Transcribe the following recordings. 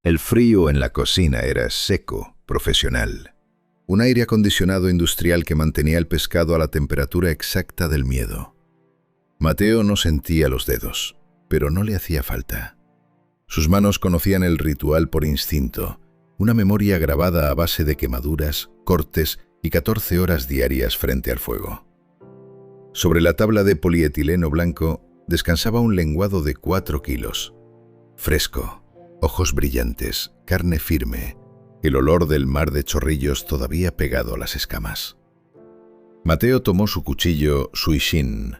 El frío en la cocina era seco, profesional. Un aire acondicionado industrial que mantenía el pescado a la temperatura exacta del miedo. Mateo no sentía los dedos, pero no le hacía falta. Sus manos conocían el ritual por instinto, una memoria grabada a base de quemaduras, cortes y 14 horas diarias frente al fuego. Sobre la tabla de polietileno blanco descansaba un lenguado de 4 kilos. Fresco, ojos brillantes, carne firme, el olor del mar de chorrillos todavía pegado a las escamas. Mateo tomó su cuchillo Suishin,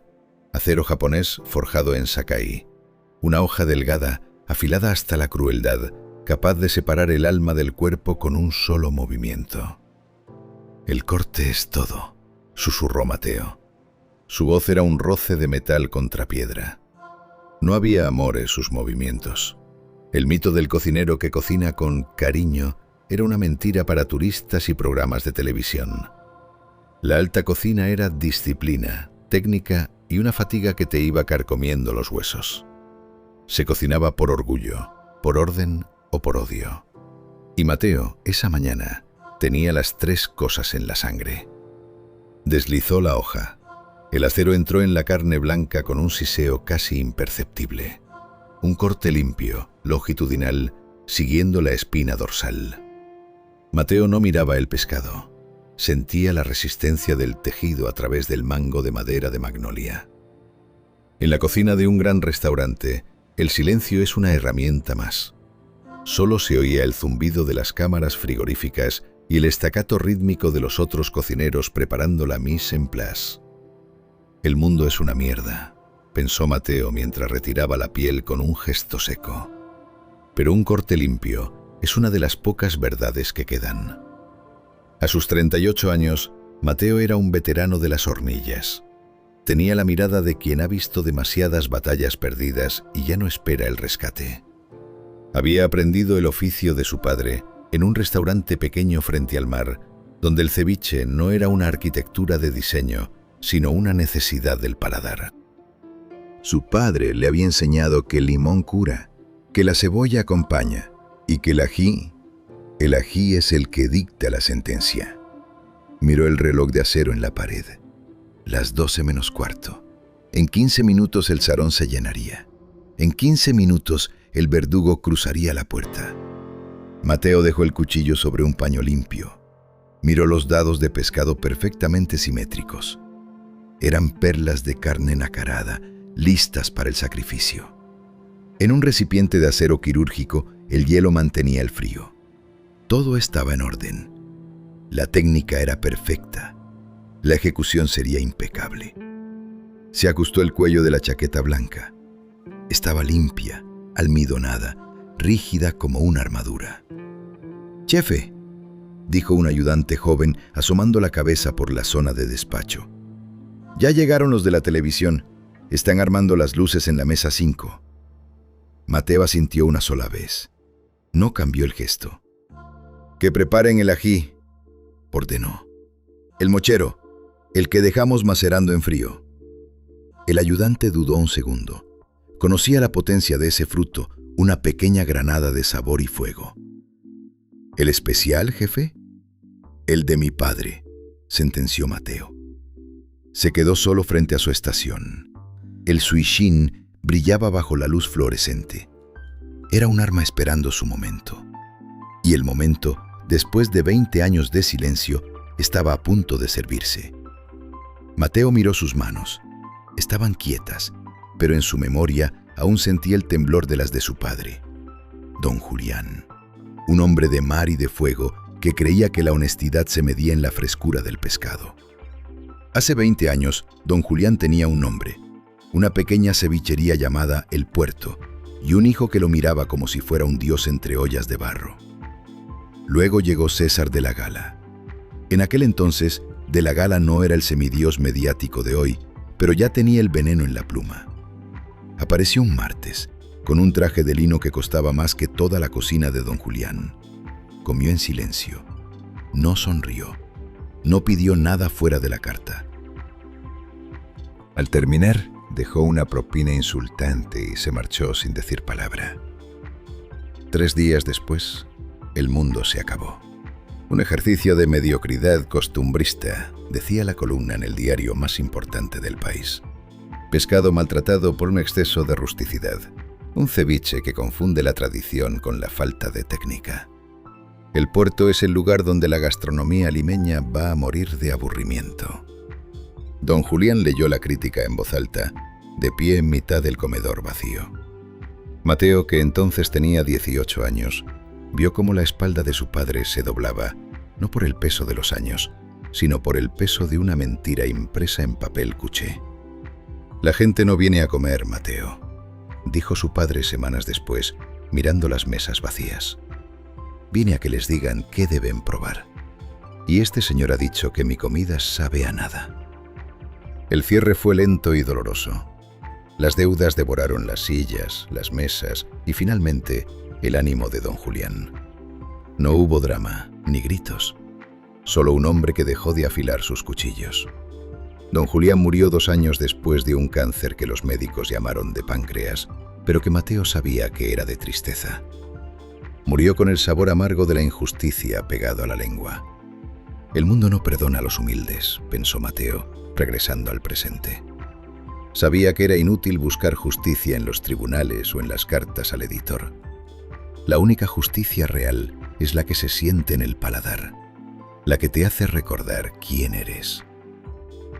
acero japonés forjado en Sakai, una hoja delgada, afilada hasta la crueldad, capaz de separar el alma del cuerpo con un solo movimiento. «El corte es todo», susurró Mateo. Su voz era un roce de metal contra piedra. No había amor en sus movimientos. El mito del cocinero que cocina con cariño era una mentira para turistas y programas de televisión. La alta cocina era disciplina, técnica y una fatiga que te iba carcomiendo los huesos. Se cocinaba por orgullo, por orden o por odio. Y Mateo, esa mañana, tenía las 3 cosas en la sangre. Deslizó la hoja. El acero entró en la carne blanca con un siseo casi imperceptible. Un corte limpio, longitudinal, siguiendo la espina dorsal. Mateo no miraba el pescado. Sentía la resistencia del tejido a través del mango de madera de magnolia. En la cocina de un gran restaurante, el silencio es una herramienta más. Solo se oía el zumbido de las cámaras frigoríficas y el estacato rítmico de los otros cocineros preparando la mise en place. «El mundo es una mierda», pensó Mateo mientras retiraba la piel con un gesto seco. Pero un corte limpio es una de las pocas verdades que quedan. A sus 38 años, Mateo era un veterano de las hornillas. Tenía la mirada de quien ha visto demasiadas batallas perdidas y ya no espera el rescate. Había aprendido el oficio de su padre en un restaurante pequeño frente al mar, donde el ceviche no era una arquitectura de diseño, sino una necesidad del paladar. Su padre le había enseñado que el limón cura, que la cebolla acompaña y que el ají es el que dicta la sentencia. Miró el reloj de acero en la pared. Las 12 menos cuarto. En 15 minutos el sarón se llenaría. En 15 minutos el verdugo cruzaría la puerta. Mateo dejó el cuchillo sobre un paño limpio. Miró los dados de pescado perfectamente simétricos. Eran perlas de carne nacarada, listas para el sacrificio. En un recipiente de acero quirúrgico, el hielo mantenía el frío. Todo estaba en orden. La técnica era perfecta. La ejecución sería impecable. Se ajustó el cuello de la chaqueta blanca. Estaba limpia, almidonada, rígida como una armadura. «Chefe», dijo un ayudante joven asomando la cabeza por la zona de despacho. «Ya llegaron los de la televisión. Están armando las luces en la mesa 5. Mateo asintió una sola vez. No cambió el gesto. «Que preparen el ají», ordenó. «El mochero, el que dejamos macerando en frío». El ayudante dudó un segundo. Conocía la potencia de ese fruto, una pequeña granada de sabor y fuego. «¿El especial, jefe?» «El de mi padre», sentenció Mateo. Se quedó solo frente a su estación. El Suishin brillaba bajo la luz fluorescente. Era un arma esperando su momento. Y el momento, después de 20 años de silencio, estaba a punto de servirse. Mateo miró sus manos. Estaban quietas, pero en su memoria aún sentía el temblor de las de su padre. Don Julián, un hombre de mar y de fuego que creía que la honestidad se medía en la frescura del pescado. Hace 20 años, don Julián tenía un nombre, una pequeña cevichería llamada El Puerto, y un hijo que lo miraba como si fuera un dios entre ollas de barro. Luego llegó César de la Gala. En aquel entonces, de la Gala no era el semidios mediático de hoy, pero ya tenía el veneno en la pluma. Apareció un martes, con un traje de lino que costaba más que toda la cocina de don Julián. Comió en silencio. No sonrió. No pidió nada fuera de la carta. Al terminar, dejó una propina insultante y se marchó sin decir palabra. 3 días después, el mundo se acabó. Un ejercicio de mediocridad costumbrista, decía la columna en el diario más importante del país. Pescado maltratado por un exceso de rusticidad. Un ceviche que confunde la tradición con la falta de técnica. El puerto es el lugar donde la gastronomía limeña va a morir de aburrimiento. Don Julián leyó la crítica en voz alta, de pie en mitad del comedor vacío. Mateo, que entonces tenía 18 años, vio cómo la espalda de su padre se doblaba, no por el peso de los años, sino por el peso de una mentira impresa en papel cuché. «La gente no viene a comer, Mateo», dijo su padre semanas después, mirando las mesas vacías. «Viene a que les digan qué deben probar. Y este señor ha dicho que mi comida sabe a nada». El cierre fue lento y doloroso. Las deudas devoraron las sillas, las mesas y finalmente el ánimo de don Julián. No hubo drama ni gritos, solo un hombre que dejó de afilar sus cuchillos. Don Julián murió 2 años después de un cáncer que los médicos llamaron de páncreas, pero que Mateo sabía que era de tristeza. Murió con el sabor amargo de la injusticia pegado a la lengua. «El mundo no perdona a los humildes», pensó Mateo, regresando al presente. Sabía que era inútil buscar justicia en los tribunales o en las cartas al editor. La única justicia real es la que se siente en el paladar, la que te hace recordar quién eres.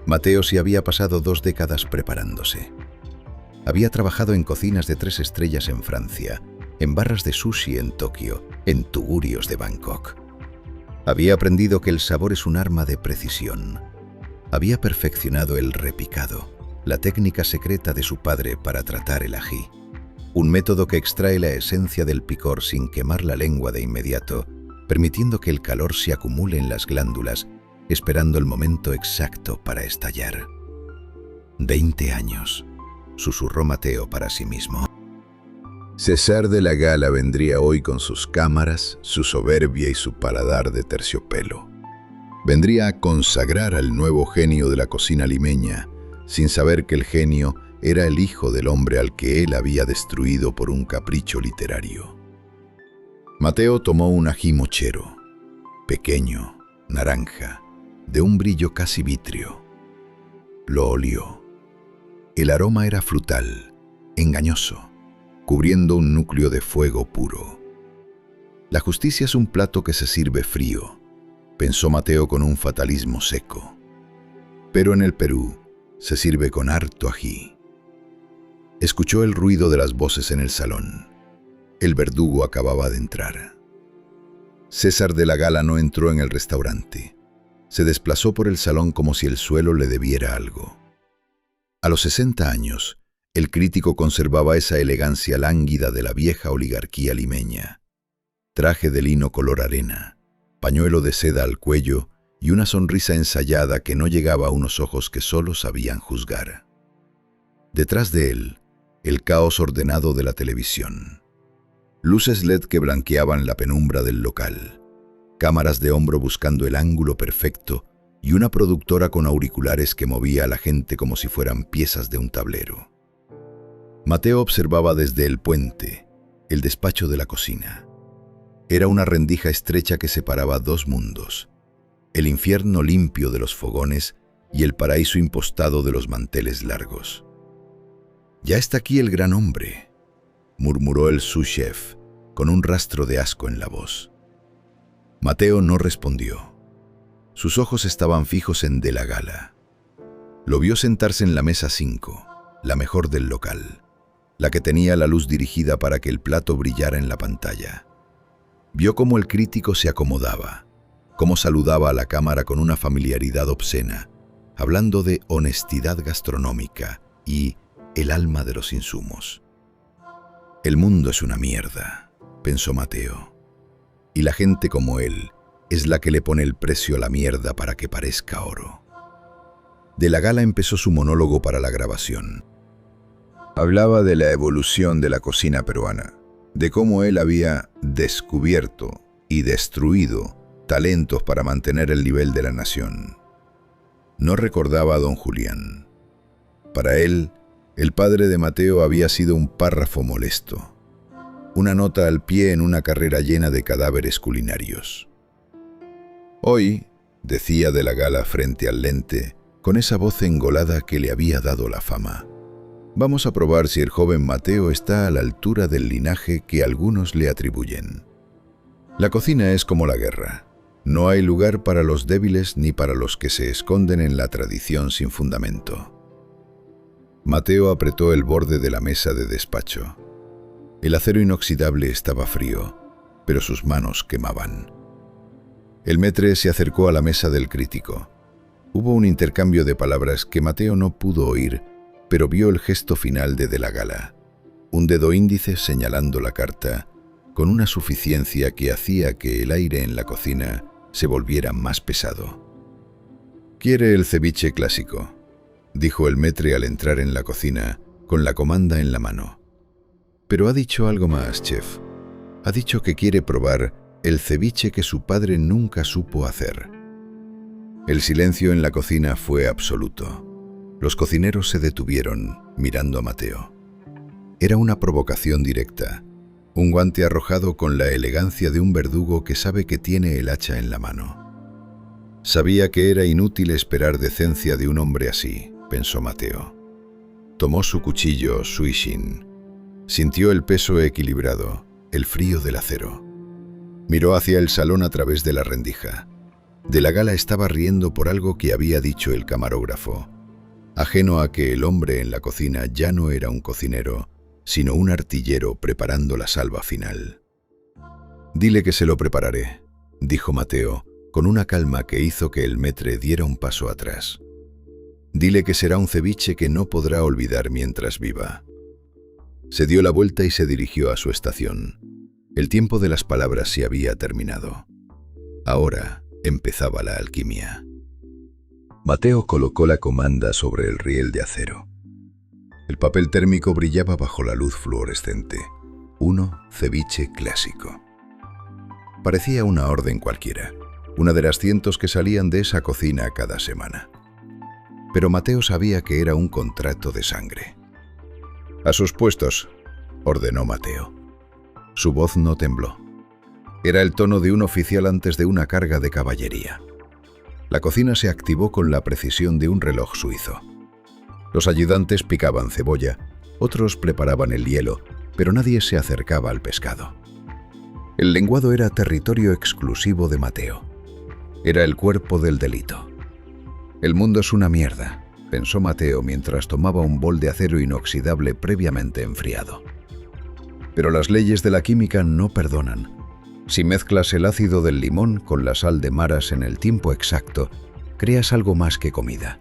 Mateo se había pasado 2 décadas preparándose. Había trabajado en cocinas de 3 estrellas en Francia, en barras de sushi en Tokio, en tugurios de Bangkok. Había aprendido que el sabor es un arma de precisión. Había perfeccionado el repicado, la técnica secreta de su padre para tratar el ají, un método que extrae la esencia del picor sin quemar la lengua de inmediato, permitiendo que el calor se acumule en las glándulas, esperando el momento exacto para estallar. 20 años, susurró Mateo para sí mismo. César de la Gala vendría hoy con sus cámaras, su soberbia y su paladar de terciopelo. Vendría a consagrar al nuevo genio de la cocina limeña, sin saber que el genio era el hijo del hombre al que él había destruido por un capricho literario. Mateo tomó un ají mochero, pequeño, naranja, de un brillo casi vítreo. Lo olió. El aroma era frutal, engañoso, cubriendo un núcleo de fuego puro. La justicia es un plato que se sirve frío, pensó Mateo con un fatalismo seco. Pero en el Perú se sirve con harto ají. Escuchó el ruido de las voces en el salón. El verdugo acababa de entrar. César de la Gala no entró en el restaurante. Se desplazó por el salón como si el suelo le debiera algo. A los 60 años, el crítico conservaba esa elegancia lánguida de la vieja oligarquía limeña. Traje de lino color arena, pañuelo de seda al cuello y una sonrisa ensayada que no llegaba a unos ojos que solo sabían juzgar. Detrás de él, el caos ordenado de la televisión. Luces LED que blanqueaban la penumbra del local, cámaras de hombro buscando el ángulo perfecto y una productora con auriculares que movía a la gente como si fueran piezas de un tablero. Mateo observaba desde el puente, el despacho de la cocina. Era una rendija estrecha que separaba 2 mundos, el infierno limpio de los fogones y el paraíso impostado de los manteles largos. «Ya está aquí el gran hombre», murmuró el sous-chef, con un rastro de asco en la voz. Mateo no respondió. Sus ojos estaban fijos en De la Gala. Lo vio sentarse en la mesa 5, la mejor del local, la que tenía la luz dirigida para que el plato brillara en la pantalla. Vio cómo el crítico se acomodaba, cómo saludaba a la cámara con una familiaridad obscena, hablando de honestidad gastronómica y el alma de los insumos. «El mundo es una mierda», pensó Mateo, «y la gente como él es la que le pone el precio a la mierda para que parezca oro». De la Gala empezó su monólogo para la grabación. Hablaba de la evolución de la cocina peruana, de cómo él había descubierto y destruido talentos para mantener el nivel de la nación. No recordaba a don Julián. Para él, el padre de Mateo había sido un párrafo molesto, una nota al pie en una carrera llena de cadáveres culinarios. Hoy, decía de la Gala frente al lente, con esa voz engolada que le había dado la fama, vamos a probar si el joven Mateo está a la altura del linaje que algunos le atribuyen. La cocina es como la guerra. No hay lugar para los débiles ni para los que se esconden en la tradición sin fundamento. Mateo apretó el borde de la mesa de despacho. El acero inoxidable estaba frío, pero sus manos quemaban. El maître se acercó a la mesa del crítico. Hubo un intercambio de palabras que Mateo no pudo oír, pero vio el gesto final de la Gala, un dedo índice señalando la carta, con una suficiencia que hacía que el aire en la cocina se volviera más pesado. «Quiere el ceviche clásico», dijo el maître al entrar en la cocina, con la comanda en la mano. «Pero ha dicho algo más, chef. Ha dicho que quiere probar el ceviche que su padre nunca supo hacer». El silencio en la cocina fue absoluto. Los cocineros se detuvieron, mirando a Mateo. Era una provocación directa, un guante arrojado con la elegancia de un verdugo que sabe que tiene el hacha en la mano. Sabía que era inútil esperar decencia de un hombre así, pensó Mateo. Tomó su cuchillo, Suishin. Sintió el peso equilibrado, el frío del acero. Miró hacia el salón a través de la rendija. De la Gala estaba riendo por algo que había dicho el camarógrafo, ajeno a que el hombre en la cocina ya no era un cocinero, sino un artillero preparando la salva final. «Dile que se lo prepararé», dijo Mateo, con una calma que hizo que el maître diera un paso atrás. «Dile que será un ceviche que no podrá olvidar mientras viva». Se dio la vuelta y se dirigió a su estación. El tiempo de las palabras se había terminado. Ahora empezaba la alquimia. Mateo colocó la comanda sobre el riel de acero. El papel térmico brillaba bajo la luz fluorescente. 1 ceviche clásico. Parecía una orden cualquiera, una de las cientos que salían de esa cocina cada semana. Pero Mateo sabía que era un contrato de sangre. «A sus puestos», ordenó Mateo. Su voz no tembló. Era el tono de un oficial antes de una carga de caballería. La cocina se activó con la precisión de un reloj suizo. Los ayudantes picaban cebolla, otros preparaban el hielo, pero nadie se acercaba al pescado. El lenguado era territorio exclusivo de Mateo. Era el cuerpo del delito. «El mundo es una mierda», pensó Mateo mientras tomaba un bol de acero inoxidable previamente enfriado. Pero las leyes de la química no perdonan. Si mezclas el ácido del limón con la sal de maras en el tiempo exacto, creas algo más que comida.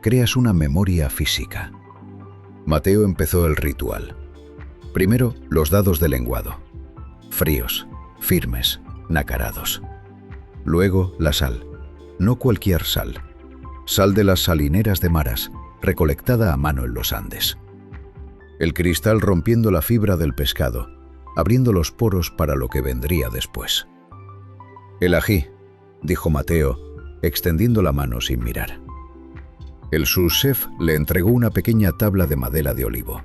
Creas una memoria física. Mateo empezó el ritual. Primero, los dados de lenguado. Fríos, firmes, nacarados. Luego, la sal. No cualquier sal. Sal de las salineras de maras, recolectada a mano en los Andes. El cristal rompiendo la fibra del pescado, abriendo los poros para lo que vendría después. «El ají», dijo Mateo, extendiendo la mano sin mirar. El sous-chef le entregó una pequeña tabla de madera de olivo.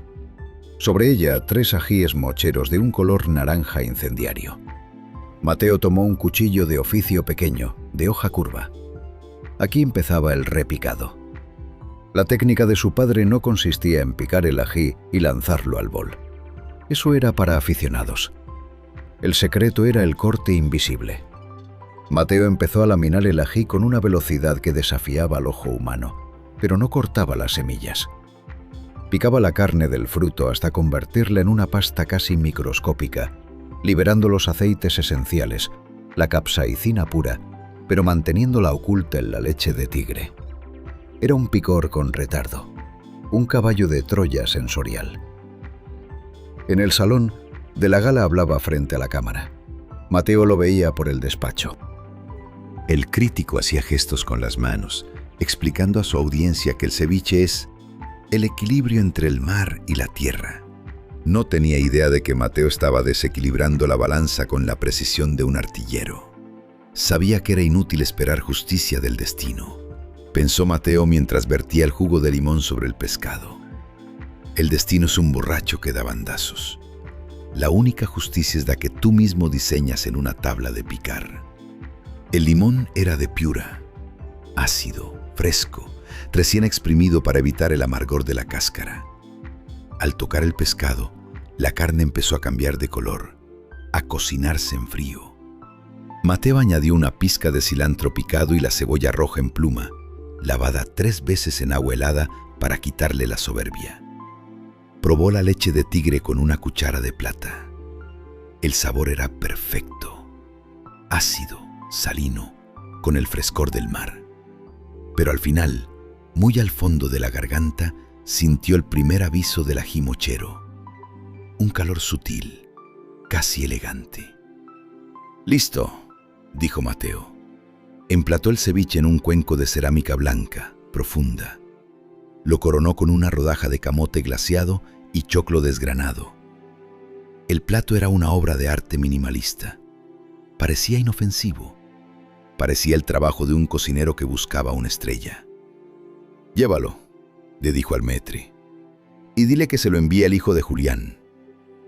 Sobre ella, 3 ajíes mocheros de un color naranja incendiario. Mateo tomó un cuchillo de oficio pequeño, de hoja curva. Aquí empezaba el repicado. La técnica de su padre no consistía en picar el ají y lanzarlo al bol. Eso era para aficionados. El secreto era el corte invisible. Mateo empezó a laminar el ají con una velocidad que desafiaba al ojo humano, pero no cortaba las semillas. Picaba la carne del fruto hasta convertirla en una pasta casi microscópica, liberando los aceites esenciales, la capsaicina pura, pero manteniéndola oculta en la leche de tigre. Era un picor con retardo, un caballo de Troya sensorial. En el salón, de la Gala hablaba frente a la cámara. Mateo lo veía por el despacho. El crítico hacía gestos con las manos, explicando a su audiencia que el ceviche es el equilibrio entre el mar y la tierra. No tenía idea de que Mateo estaba desequilibrando la balanza con la precisión de un artillero. Sabía que era inútil esperar justicia del destino, pensó Mateo mientras vertía el jugo de limón sobre el pescado. El destino es un borracho que da bandazos. La única justicia es la que tú mismo diseñas en una tabla de picar. El limón era de Piura, ácido, fresco, recién exprimido para evitar el amargor de la cáscara. Al tocar el pescado, la carne empezó a cambiar de color, a cocinarse en frío. Mateo añadió una pizca de cilantro picado y la cebolla roja en pluma, lavada 3 veces en agua helada para quitarle la soberbia. Probó la leche de tigre con una cuchara de plata. El sabor era perfecto, ácido, salino, con el frescor del mar. Pero al final, muy al fondo de la garganta, sintió el primer aviso del ají mochero. Un calor sutil, casi elegante. «Listo», dijo Mateo. Emplató el ceviche en un cuenco de cerámica blanca, profunda. Lo coronó con una rodaja de camote glaseado y choclo desgranado. El plato era una obra de arte minimalista. Parecía inofensivo. Parecía el trabajo de un cocinero que buscaba una estrella. «Llévalo», le dijo al maître, «y dile que se lo envíe al hijo de Julián,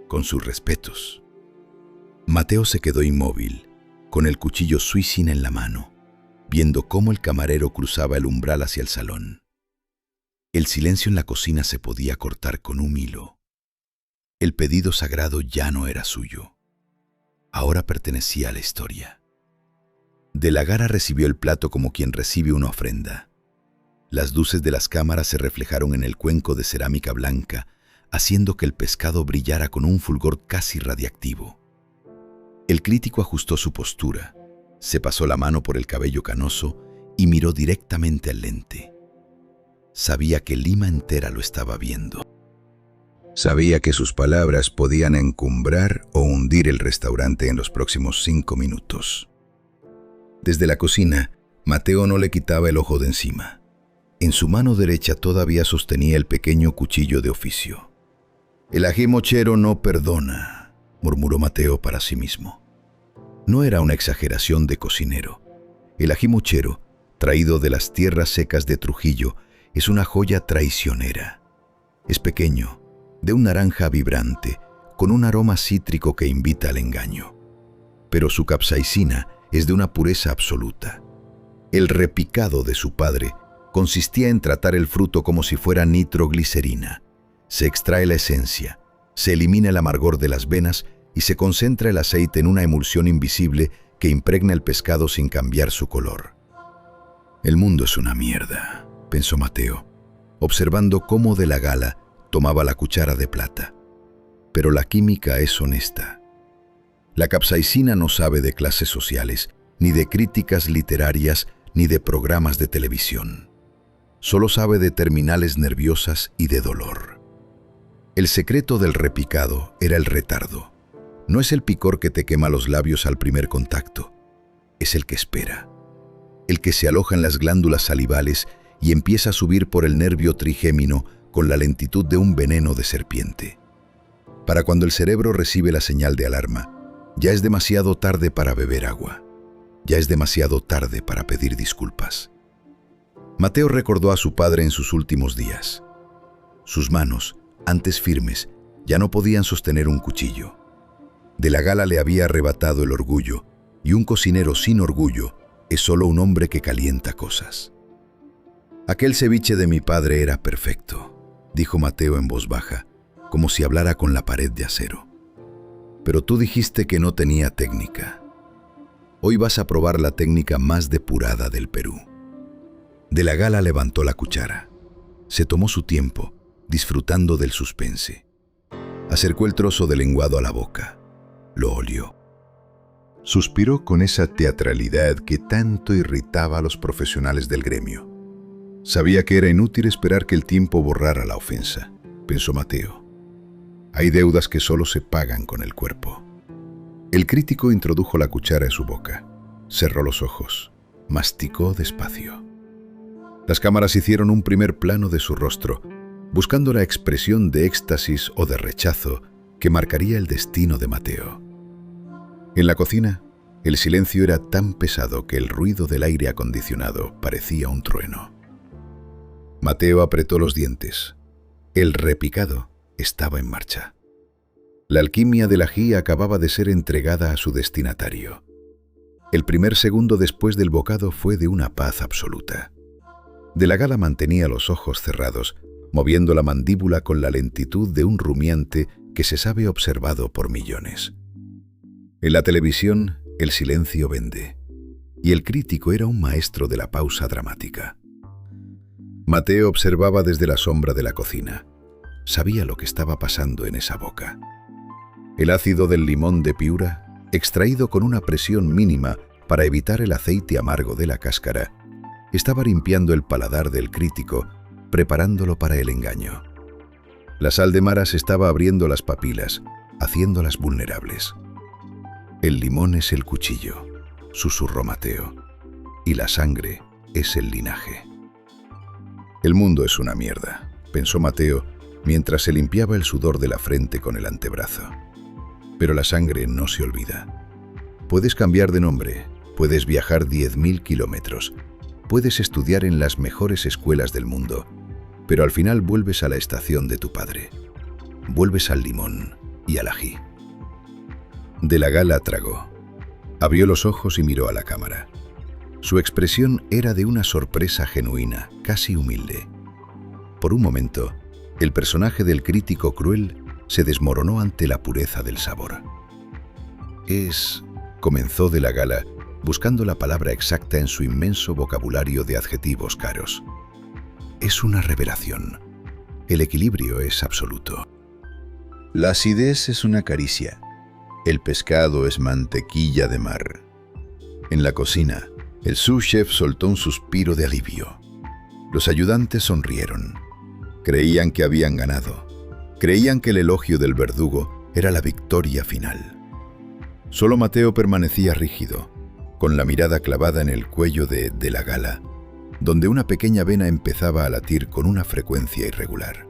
con sus respetos». Mateo se quedó inmóvil, con el cuchillo suicina en la mano, viendo cómo el camarero cruzaba el umbral hacia el salón. El silencio en la cocina se podía cortar con un hilo. El pedido sagrado ya no era suyo. Ahora pertenecía a la historia. De la Gara recibió el plato como quien recibe una ofrenda. Las luces de las cámaras se reflejaron en el cuenco de cerámica blanca, haciendo que el pescado brillara con un fulgor casi radiactivo. El crítico ajustó su postura, se pasó la mano por el cabello canoso y miró directamente al lente. Sabía que Lima entera lo estaba viendo. Sabía que sus palabras podían encumbrar o hundir el restaurante en los próximos 5 minutos. Desde la cocina, Mateo no le quitaba el ojo de encima. En su mano derecha todavía sostenía el pequeño cuchillo de oficio. «El ají mochero no perdona», murmuró Mateo para sí mismo. No era una exageración de cocinero. El ají mochero, traído de las tierras secas de Trujillo, es una joya traicionera. Es pequeño, de un naranja vibrante, con un aroma cítrico que invita al engaño. Pero su capsaicina es de una pureza absoluta. El repicado de su padre consistía en tratar el fruto como si fuera nitroglicerina. Se extrae la esencia, se elimina el amargor de las venas y se concentra el aceite en una emulsión invisible que impregna el pescado sin cambiar su color. «El mundo es una mierda», pensó Mateo, observando cómo de la Gala tomaba la cuchara de plata. Pero la química es honesta. La capsaicina no sabe de clases sociales, ni de críticas literarias, ni de programas de televisión. Solo sabe de terminales nerviosas y de dolor. El secreto del repicado era el retardo. No es el picor que te quema los labios al primer contacto, es el que espera. El que se aloja en las glándulas salivales y empieza a subir por el nervio trigémino con la lentitud de un veneno de serpiente. Para cuando el cerebro recibe la señal de alarma, ya es demasiado tarde para beber agua. Ya es demasiado tarde para pedir disculpas. Mateo recordó a su padre en sus últimos días. Sus manos, antes firmes, ya no podían sostener un cuchillo. De la Gala le había arrebatado el orgullo, y un cocinero sin orgullo es solo un hombre que calienta cosas. «Aquel ceviche de mi padre era perfecto», dijo Mateo en voz baja, como si hablara con la pared de acero. «Pero tú dijiste que no tenía técnica. Hoy vas a probar la técnica más depurada del Perú». De la Gala levantó la cuchara. Se tomó su tiempo, disfrutando del suspense. Acercó el trozo de lenguado a la boca. Lo olió. Suspiró con esa teatralidad que tanto irritaba a los profesionales del gremio. Sabía que era inútil esperar que el tiempo borrara la ofensa, pensó Mateo. Hay deudas que solo se pagan con el cuerpo. El crítico introdujo la cuchara en su boca, cerró los ojos, masticó despacio. Las cámaras hicieron un primer plano de su rostro, buscando la expresión de éxtasis o de rechazo que marcaría el destino de Mateo. En la cocina, el silencio era tan pesado que el ruido del aire acondicionado parecía un trueno. Mateo apretó los dientes. El repicado estaba en marcha. La alquimia del ají acababa de ser entregada a su destinatario. El primer segundo después del bocado fue de una paz absoluta. De la Gala mantenía los ojos cerrados, moviendo la mandíbula con la lentitud de un rumiante que se sabe observado por millones. En la televisión, el silencio vende, y el crítico era un maestro de la pausa dramática. Mateo observaba desde la sombra de la cocina. Sabía lo que estaba pasando en esa boca. El ácido del limón de Piura, extraído con una presión mínima para evitar el aceite amargo de la cáscara, estaba limpiando el paladar del crítico, preparándolo para el engaño. La sal de maras estaba abriendo las papilas, haciéndolas vulnerables. El limón es el cuchillo, susurró Mateo, y la sangre es el linaje. El mundo es una mierda, pensó Mateo, mientras se limpiaba el sudor de la frente con el antebrazo. Pero la sangre no se olvida. Puedes cambiar de nombre, puedes viajar 10.000 kilómetros, puedes estudiar en las mejores escuelas del mundo, pero al final vuelves a la estación de tu padre. Vuelves al limón y al ají. De la Gala tragó. Abrió los ojos y miró a la cámara. Su expresión era de una sorpresa genuina, casi humilde. Por un momento, el personaje del crítico cruel se desmoronó ante la pureza del sabor. Comenzó de la Gala, buscando la palabra exacta en su inmenso vocabulario de adjetivos caros. Es una revelación. El equilibrio es absoluto. La acidez es una caricia. El pescado es mantequilla de mar. En la cocina, el sous chef soltó un suspiro de alivio. Los ayudantes sonrieron. Creían que habían ganado. Creían que el elogio del verdugo era la victoria final. Solo Mateo permanecía rígido, con la mirada clavada en el cuello de la Gala, donde una pequeña vena empezaba a latir con una frecuencia irregular.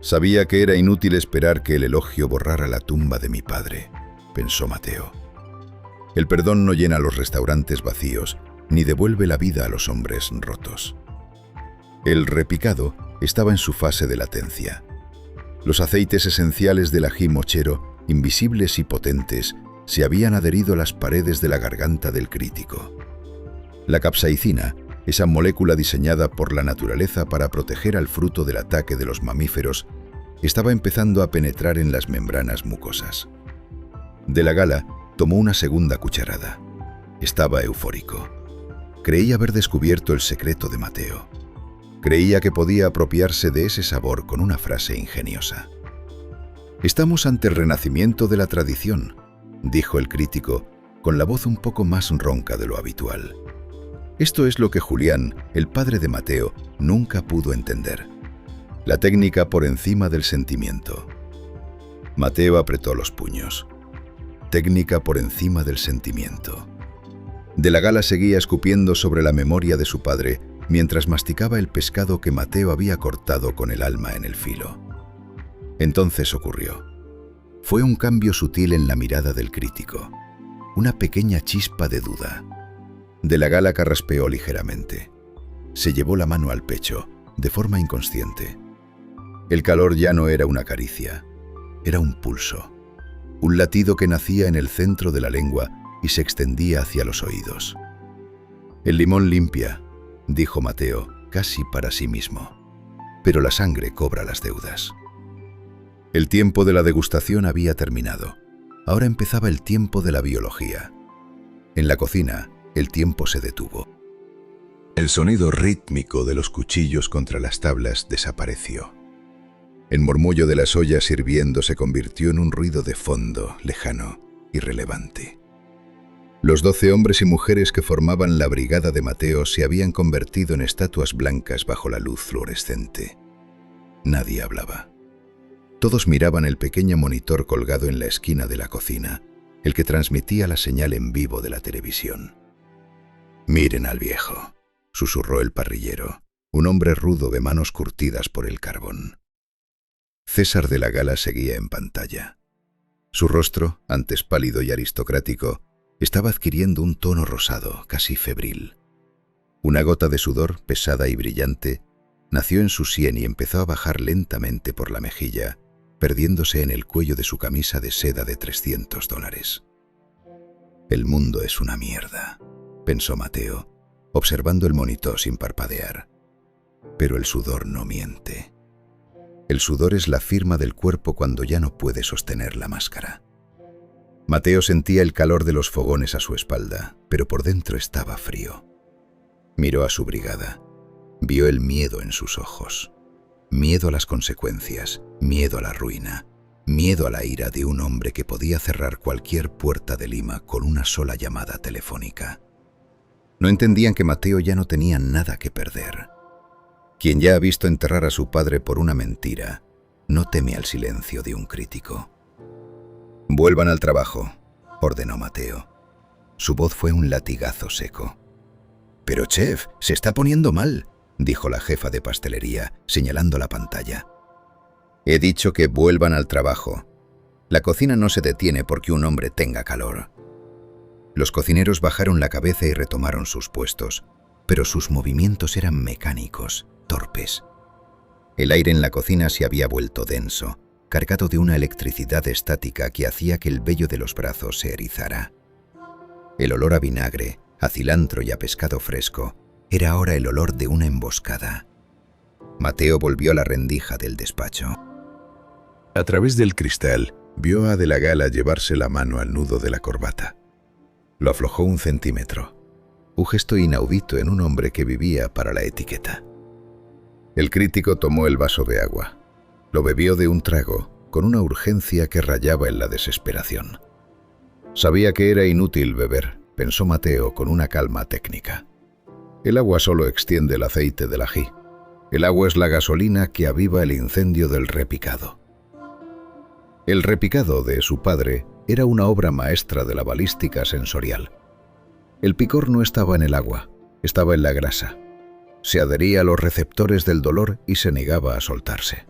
Sabía que era inútil esperar que el elogio borrara la tumba de mi padre, pensó Mateo. El perdón no llena los restaurantes vacíos, ni devuelve la vida a los hombres rotos. El repicado estaba en su fase de latencia. Los aceites esenciales del ají mochero, invisibles y potentes, se habían adherido a las paredes de la garganta del crítico. La capsaicina, esa molécula diseñada por la naturaleza para proteger al fruto del ataque de los mamíferos, estaba empezando a penetrar en las membranas mucosas. De la Gala tomó una segunda cucharada. Estaba eufórico. Creía haber descubierto el secreto de Mateo. Creía que podía apropiarse de ese sabor con una frase ingeniosa. «Estamos ante el renacimiento de la tradición», dijo el crítico, con la voz un poco más ronca de lo habitual. Esto es lo que Julián, el padre de Mateo, nunca pudo entender. La técnica por encima del sentimiento. Mateo apretó los puños. Técnica por encima del sentimiento. De la Gala seguía escupiendo sobre la memoria de su padre mientras masticaba el pescado que Mateo había cortado con el alma en el filo. Entonces ocurrió. Fue un cambio sutil en la mirada del crítico, una pequeña chispa de duda. De la Gala carraspeó ligeramente. Se llevó la mano al pecho, de forma inconsciente. El calor ya no era una caricia, era un pulso, un latido que nacía en el centro de la lengua y se extendía hacia los oídos. «El limón limpia», dijo Mateo, casi para sí mismo, «pero la sangre cobra las deudas». El tiempo de la degustación había terminado. Ahora empezaba el tiempo de la biología. En la cocina, el tiempo se detuvo. El sonido rítmico de los cuchillos contra las tablas desapareció. El murmullo de las ollas hirviendo se convirtió en un ruido de fondo, lejano, irrelevante. Los 12 hombres y mujeres que formaban la brigada de Mateo se habían convertido en estatuas blancas bajo la luz fluorescente. Nadie hablaba. Todos miraban el pequeño monitor colgado en la esquina de la cocina, el que transmitía la señal en vivo de la televisión. «Miren al viejo», susurró el parrillero, un hombre rudo de manos curtidas por el carbón. César de la Gala seguía en pantalla. Su rostro, antes pálido y aristocrático, estaba adquiriendo un tono rosado, casi febril. Una gota de sudor, pesada y brillante, nació en su sien y empezó a bajar lentamente por la mejilla, perdiéndose en el cuello de su camisa de seda de $300. El mundo es una mierda, pensó Mateo, observando el monitor sin parpadear. Pero el sudor no miente. El sudor es la firma del cuerpo cuando ya no puede sostener la máscara. Mateo sentía el calor de los fogones a su espalda, pero por dentro estaba frío. Miró a su brigada. Vio el miedo en sus ojos. Miedo a las consecuencias, miedo a la ruina, miedo a la ira de un hombre que podía cerrar cualquier puerta de Lima con una sola llamada telefónica. No entendían que Mateo ya no tenía nada que perder. Quien ya ha visto enterrar a su padre por una mentira, no teme al silencio de un crítico. «Vuelvan al trabajo», ordenó Mateo. Su voz fue un latigazo seco. «Pero, chef, se está poniendo mal», dijo la jefa de pastelería, señalando la pantalla. «He dicho que vuelvan al trabajo. La cocina no se detiene porque un hombre tenga calor». Los cocineros bajaron la cabeza y retomaron sus puestos, pero sus movimientos eran mecánicos, torpes. El aire en la cocina se había vuelto denso, cargado de una electricidad estática que hacía que el vello de los brazos se erizara. El olor a vinagre, a cilantro y a pescado fresco era ahora el olor de una emboscada. Mateo volvió a la rendija del despacho. A través del cristal, vio a De la Gala llevarse la mano al nudo de la corbata. Lo aflojó 1 centímetro, un gesto inaudito en un hombre que vivía para la etiqueta. El crítico tomó el vaso de agua. Lo bebió de un trago, con una urgencia que rayaba en la desesperación. Sabía que era inútil beber, pensó Mateo con una calma técnica. El agua solo extiende el aceite del ají. El agua es la gasolina que aviva el incendio del repicado. El repicado de su padre era una obra maestra de la balística sensorial. El picor no estaba en el agua, estaba en la grasa. Se adhería a los receptores del dolor y se negaba a soltarse.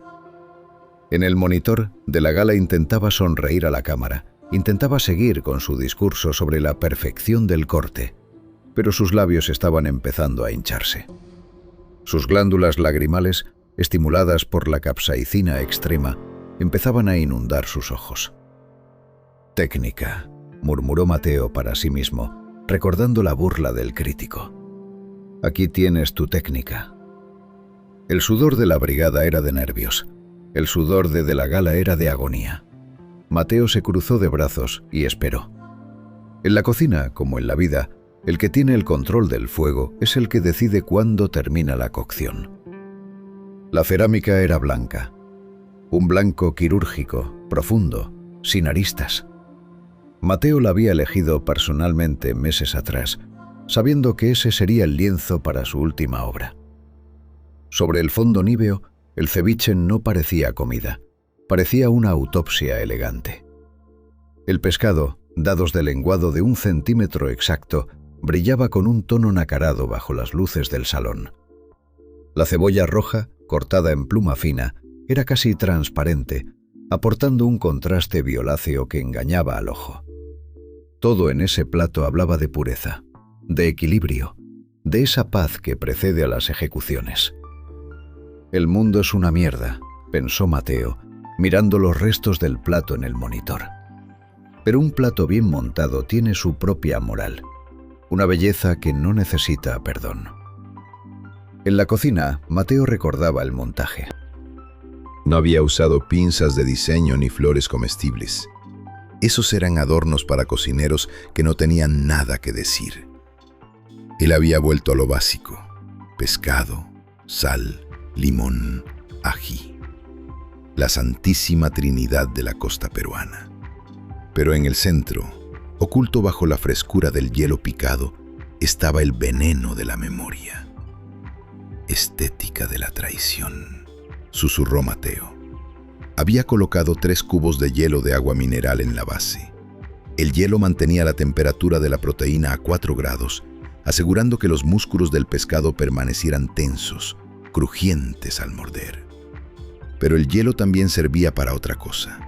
En el monitor, De la Gala intentaba sonreír a la cámara, intentaba seguir con su discurso sobre la perfección del corte, pero sus labios estaban empezando a hincharse. Sus glándulas lagrimales, estimuladas por la capsaicina extrema, empezaban a inundar sus ojos. «Técnica», murmuró Mateo para sí mismo, recordando la burla del crítico. «Aquí tienes tu técnica». El sudor de la brigada era de nervios. El sudor de la Gala era de agonía. Mateo se cruzó de brazos y esperó. En la cocina, como en la vida, el que tiene el control del fuego es el que decide cuándo termina la cocción. La cerámica era blanca. Un blanco quirúrgico, profundo, sin aristas. Mateo la había elegido personalmente meses atrás, sabiendo que ese sería el lienzo para su última obra. Sobre el fondo níveo, el ceviche no parecía comida, parecía una autopsia elegante. El pescado, dados de lenguado de 1 centímetro exacto, brillaba con un tono nacarado bajo las luces del salón. La cebolla roja, cortada en pluma fina, era casi transparente, aportando un contraste violáceo que engañaba al ojo. Todo en ese plato hablaba de pureza, de equilibrio, de esa paz que precede a las ejecuciones. «El mundo es una mierda», pensó Mateo, mirando los restos del plato en el monitor. Pero un plato bien montado tiene su propia moral, una belleza que no necesita perdón. En la cocina, Mateo recordaba el montaje. No había usado pinzas de diseño ni flores comestibles. Esos eran adornos para cocineros que no tenían nada que decir. Él había vuelto a lo básico: pescado, sal, limón, ají. La santísima trinidad de la costa peruana. Pero en el centro, oculto bajo la frescura del hielo picado, estaba el veneno de la memoria. Estética de la traición, susurró Mateo. Había colocado 3 cubos de hielo de agua mineral en la base. El hielo mantenía la temperatura de la proteína a 4 grados, asegurando que los músculos del pescado permanecieran tensos, crujientes al morder. Pero el hielo también servía para otra cosa: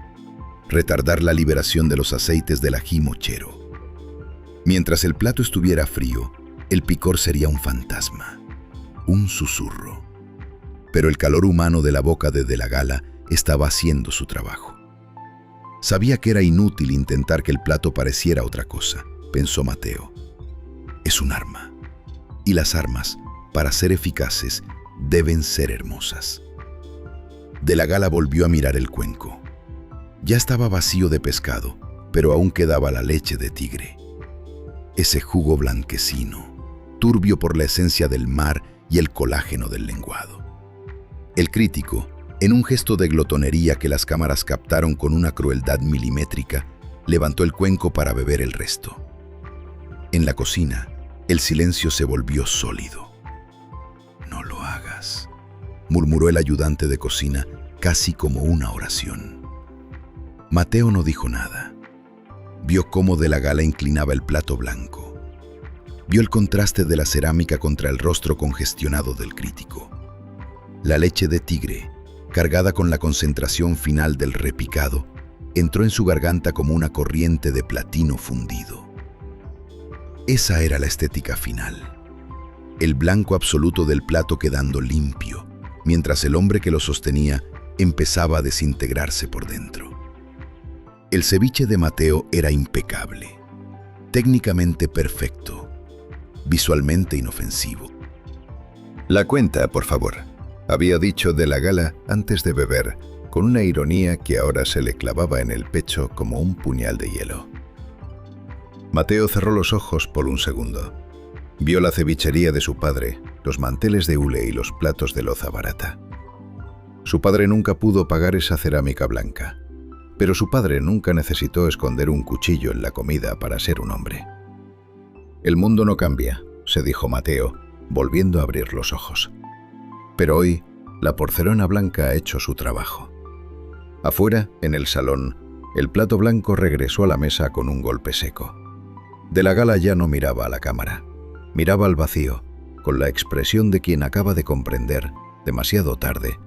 retardar la liberación de los aceites del ají mochero. Mientras el plato estuviera frío, el picor sería un fantasma, un susurro. Pero el calor humano de la boca de la Gala estaba haciendo su trabajo. Sabía que era inútil intentar que el plato pareciera otra cosa, pensó Mateo. Es un arma. Y las armas, para ser eficaces, deben ser hermosas. De la Gala volvió a mirar el cuenco. Ya estaba vacío de pescado, pero aún quedaba la leche de tigre. Ese jugo blanquecino, turbio por la esencia del mar y el colágeno del lenguado. El crítico, en un gesto de glotonería que las cámaras captaron con una crueldad milimétrica, levantó el cuenco para beber el resto. En la cocina, el silencio se volvió sólido. «No lo hagas», murmuró el ayudante de cocina, casi como una oración. Mateo no dijo nada. Vio cómo de la Gala inclinaba el plato blanco. Vio el contraste de la cerámica contra el rostro congestionado del crítico. La leche de tigre, cargada con la concentración final del repicado, entró en su garganta como una corriente de platino fundido. Esa era la estética final. El blanco absoluto del plato quedando limpio, mientras el hombre que lo sostenía empezaba a desintegrarse por dentro. El ceviche de Mateo era impecable, técnicamente perfecto, visualmente inofensivo. «La cuenta, por favor», había dicho de la Gala antes de beber, con una ironía que ahora se le clavaba en el pecho como un puñal de hielo. Mateo cerró los ojos por un segundo. Vio la cevichería de su padre, los manteles de hule y los platos de loza barata. Su padre nunca pudo pagar esa cerámica blanca, pero su padre nunca necesitó esconder un cuchillo en la comida para ser un hombre. «El mundo no cambia», se dijo Mateo, volviendo a abrir los ojos. Pero hoy, la porcelana blanca ha hecho su trabajo. Afuera, en el salón, el plato blanco regresó a la mesa con un golpe seco. De la Gala ya no miraba a la cámara, miraba al vacío, con la expresión de quien acaba de comprender, demasiado tarde,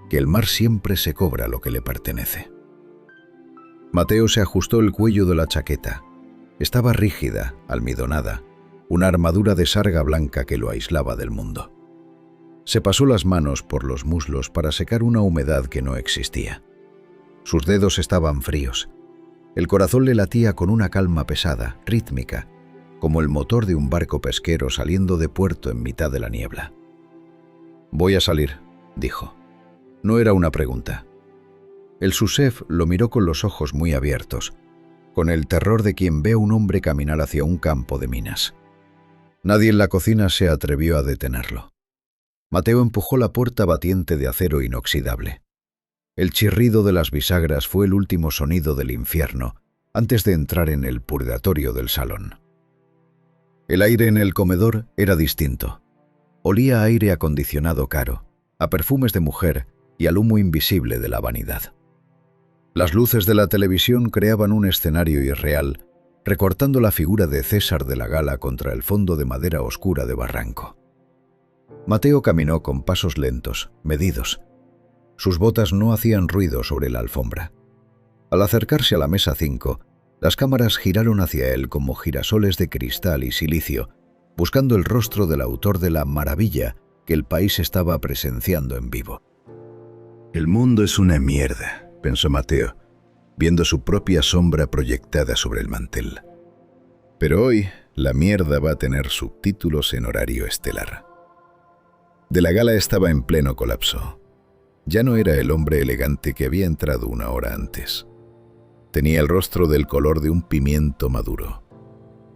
que el mar siempre se cobra lo que le pertenece. Mateo se ajustó el cuello de la chaqueta. Estaba rígida, almidonada, una armadura de sarga blanca que lo aislaba del mundo. Se pasó las manos por los muslos para secar una humedad que no existía. Sus dedos estaban fríos. El corazón le latía con una calma pesada, rítmica, como el motor de un barco pesquero saliendo de puerto en mitad de la niebla. «Voy a salir», dijo. No era una pregunta. El sous-chef lo miró con los ojos muy abiertos, con el terror de quien ve a un hombre caminar hacia un campo de minas. Nadie en la cocina se atrevió a detenerlo. Mateo empujó la puerta batiente de acero inoxidable. El chirrido de las bisagras fue el último sonido del infierno antes de entrar en el purgatorio del salón. El aire en el comedor era distinto. Olía a aire acondicionado caro, a perfumes de mujer y al humo invisible de la vanidad. Las luces de la televisión creaban un escenario irreal, recortando la figura de César de la Gala contra el fondo de madera oscura de barranco. Mateo caminó con pasos lentos, medidos. Sus botas no hacían ruido sobre la alfombra. Al acercarse a la mesa 5, las cámaras giraron hacia él como girasoles de cristal y silicio, buscando el rostro del autor de la maravilla que el país estaba presenciando en vivo. «El mundo es una mierda», pensó Mateo, viendo su propia sombra proyectada sobre el mantel. Pero hoy la mierda va a tener subtítulos en horario estelar. De la Gala estaba en pleno colapso. Ya no era el hombre elegante que había entrado una hora antes. Tenía el rostro del color de un pimiento maduro.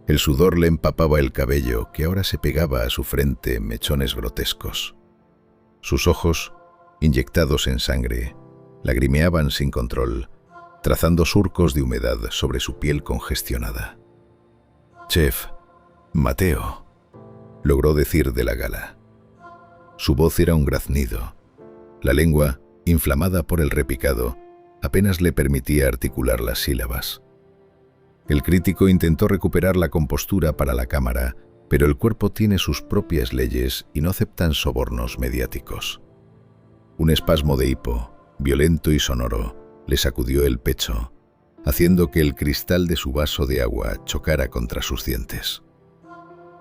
El sudor le empapaba el cabello, que ahora se pegaba a su frente en mechones grotescos. Sus ojos, inyectados en sangre, lagrimeaban sin control, trazando surcos de humedad sobre su piel congestionada. «Chef, Mateo», logró decir de la Gala. Su voz era un graznido. La lengua, inflamada por el repicado, apenas le permitía articular las sílabas. El crítico intentó recuperar la compostura para la cámara, pero el cuerpo tiene sus propias leyes y no aceptan sobornos mediáticos. Un espasmo de hipo, violento y sonoro, le sacudió el pecho, haciendo que el cristal de su vaso de agua chocara contra sus dientes.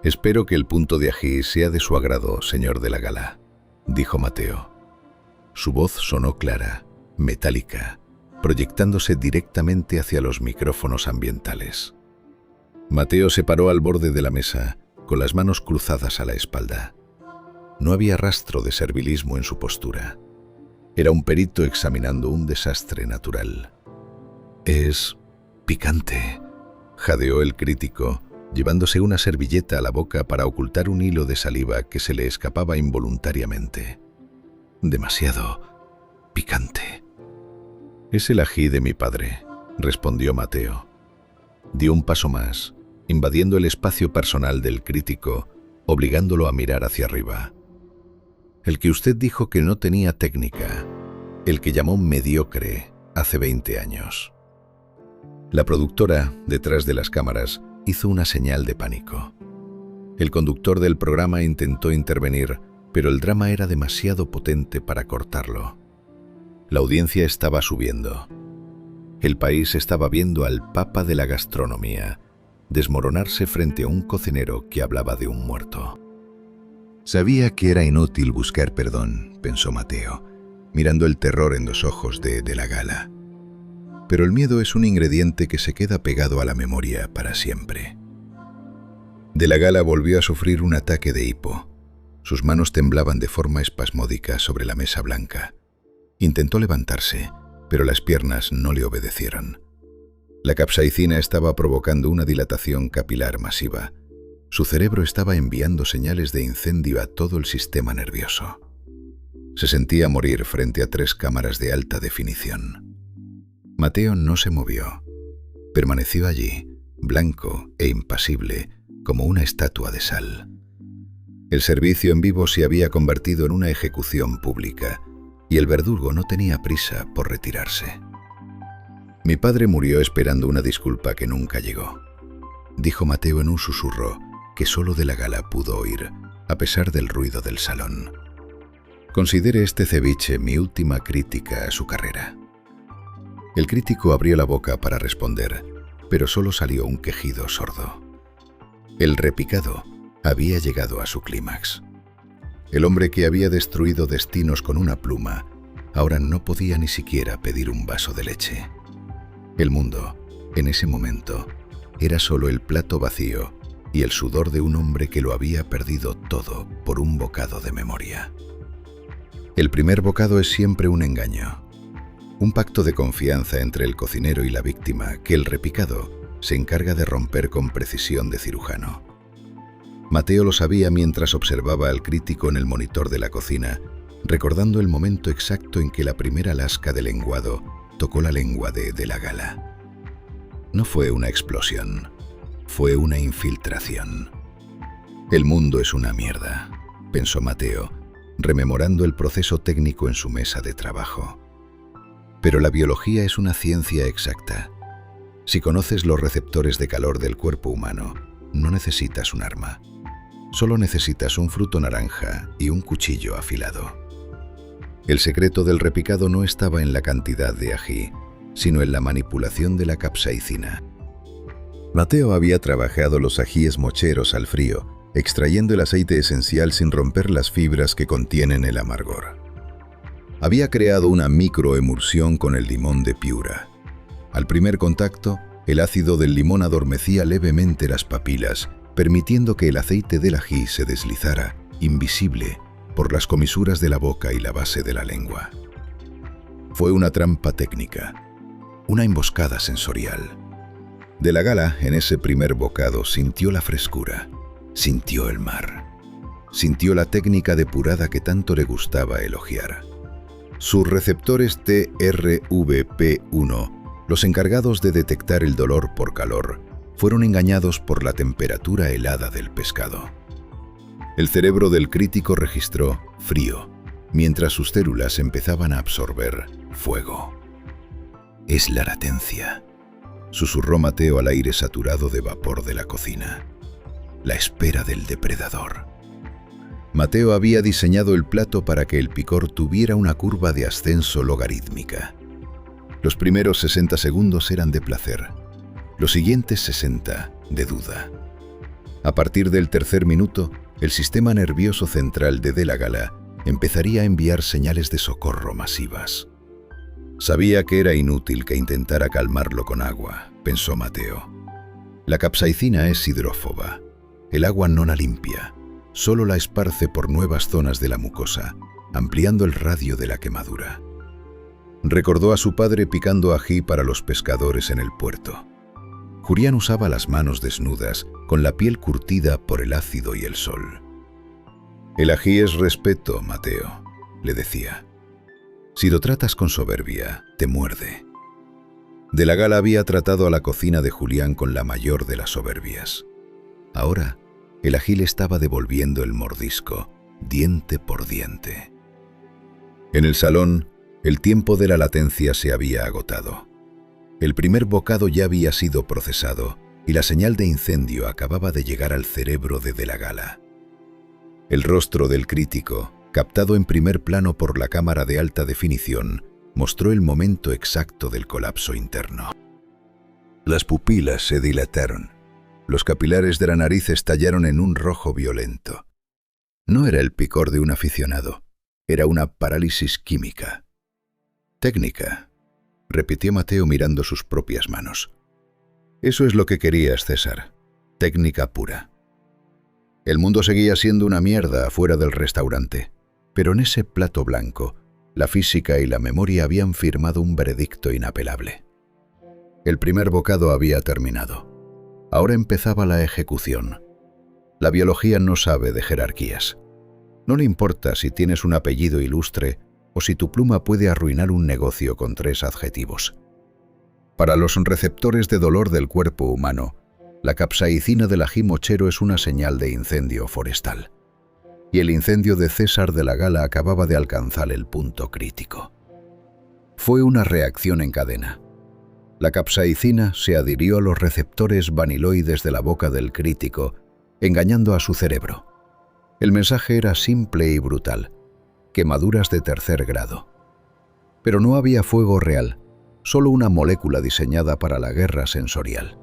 «Espero que el punto de ají sea de su agrado, señor de la Gala», dijo Mateo. Su voz sonó clara, metálica, proyectándose directamente hacia los micrófonos ambientales. Mateo se paró al borde de la mesa, con las manos cruzadas a la espalda. No había rastro de servilismo en su postura. Era un perito examinando un desastre natural. «Es picante», jadeó el crítico, llevándose una servilleta a la boca para ocultar un hilo de saliva que se le escapaba involuntariamente. «Demasiado picante». «Es el ají de mi padre», respondió Mateo. Dio un paso más, invadiendo el espacio personal del crítico, obligándolo a mirar hacia arriba. «El que usted dijo que no tenía técnica, el que llamó mediocre hace 20 años». La productora, detrás de las cámaras, hizo una señal de pánico. El conductor del programa intentó intervenir, pero el drama era demasiado potente para cortarlo. La audiencia estaba subiendo. El país estaba viendo al papa de la gastronomía desmoronarse frente a un cocinero que hablaba de un muerto. Sabía que era inútil buscar perdón, pensó Mateo, mirando el terror en los ojos de la Gala. Pero el miedo es un ingrediente que se queda pegado a la memoria para siempre. De la Gala volvió a sufrir un ataque de hipo. Sus manos temblaban de forma espasmódica sobre la mesa blanca. Intentó levantarse, pero las piernas no le obedecieron. La capsaicina estaba provocando una dilatación capilar masiva. Su cerebro estaba enviando señales de incendio a todo el sistema nervioso. Se sentía morir frente a 3 cámaras de alta definición. Mateo no se movió. Permaneció allí, blanco e impasible, como una estatua de sal. El servicio en vivo se había convertido en una ejecución pública, y el verdugo no tenía prisa por retirarse. «Mi padre murió esperando una disculpa que nunca llegó», dijo Mateo en un susurro que solo de la Gala pudo oír, a pesar del ruido del salón. «Considere este ceviche mi última crítica a su carrera». El crítico abrió la boca para responder, pero solo salió un quejido sordo. El repicado había llegado a su clímax. El hombre que había destruido destinos con una pluma ahora no podía ni siquiera pedir un vaso de leche. El mundo, en ese momento, era solo el plato vacío y el sudor de un hombre que lo había perdido todo por un bocado de memoria. El primer bocado es siempre un engaño. Un pacto de confianza entre el cocinero y la víctima que el repicado se encarga de romper con precisión de cirujano. Mateo lo sabía mientras observaba al crítico en el monitor de la cocina, recordando el momento exacto en que la primera lasca de lenguado tocó la lengua de la Gala. No fue una explosión, fue una infiltración. «El mundo es una mierda», pensó Mateo, rememorando el proceso técnico en su mesa de trabajo. Pero la biología es una ciencia exacta. Si conoces los receptores de calor del cuerpo humano, no necesitas un arma. Solo necesitas un fruto naranja y un cuchillo afilado. El secreto del repicado no estaba en la cantidad de ají, sino en la manipulación de la capsaicina. Mateo había trabajado los ajíes mocheros al frío, extrayendo el aceite esencial sin romper las fibras que contienen el amargor. Había creado una microemulsión con el limón de Piura. Al primer contacto, el ácido del limón adormecía levemente las papilas, permitiendo que el aceite del ají se deslizara, invisible, por las comisuras de la boca y la base de la lengua. Fue una trampa técnica, una emboscada sensorial. De la Gala, en ese primer bocado, sintió la frescura, sintió el mar, sintió la técnica depurada que tanto le gustaba elogiar. Sus receptores TRVP1, los encargados de detectar el dolor por calor, fueron engañados por la temperatura helada del pescado. El cerebro del crítico registró frío, mientras sus células empezaban a absorber fuego. «Es la latencia», susurró Mateo al aire saturado de vapor de la cocina. «La espera del depredador». Mateo había diseñado el plato para que el picor tuviera una curva de ascenso logarítmica. Los primeros 60 segundos eran de placer, los siguientes 60 de duda. A partir del tercer minuto, el sistema nervioso central de la Gala empezaría a enviar señales de socorro masivas. Sabía que era inútil que intentara calmarlo con agua, pensó Mateo. La capsaicina es hidrófoba. El agua no la limpia, solo la esparce por nuevas zonas de la mucosa, ampliando el radio de la quemadura. Recordó a su padre picando ají para los pescadores en el puerto. Julián usaba las manos desnudas, con la piel curtida por el ácido y el sol. «El ají es respeto, Mateo», le decía. «Si lo tratas con soberbia, te muerde». De la Gala había tratado a la cocina de Julián con la mayor de las soberbias. Ahora, el ají le estaba devolviendo el mordisco, diente por diente. En el salón, el tiempo de la latencia se había agotado. El primer bocado ya había sido procesado y la señal de incendio acababa de llegar al cerebro de la Gala. El rostro del crítico, captado en primer plano por la cámara de alta definición, mostró el momento exacto del colapso interno. Las pupilas se dilataron. Los capilares de la nariz estallaron en un rojo violento. No era el picor de un aficionado, era una parálisis química. «Técnica», repitió Mateo mirando sus propias manos. «Eso es lo que querías, César. Técnica pura». El mundo seguía siendo una mierda afuera del restaurante, pero en ese plato blanco, la física y la memoria habían firmado un veredicto inapelable. El primer bocado había terminado. Ahora empezaba la ejecución. La biología no sabe de jerarquías. No le importa si tienes un apellido ilustre o si tu pluma puede arruinar un negocio con 3 adjetivos. Para los receptores de dolor del cuerpo humano, la capsaicina del ají mochero es una señal de incendio forestal. Y el incendio de César de la Gala acababa de alcanzar el punto crítico. Fue una reacción en cadena. La capsaicina se adhirió a los receptores vaniloides de la boca del crítico, engañando a su cerebro. El mensaje era simple y brutal: quemaduras de 3er grado. Pero no había fuego real, solo una molécula diseñada para la guerra sensorial.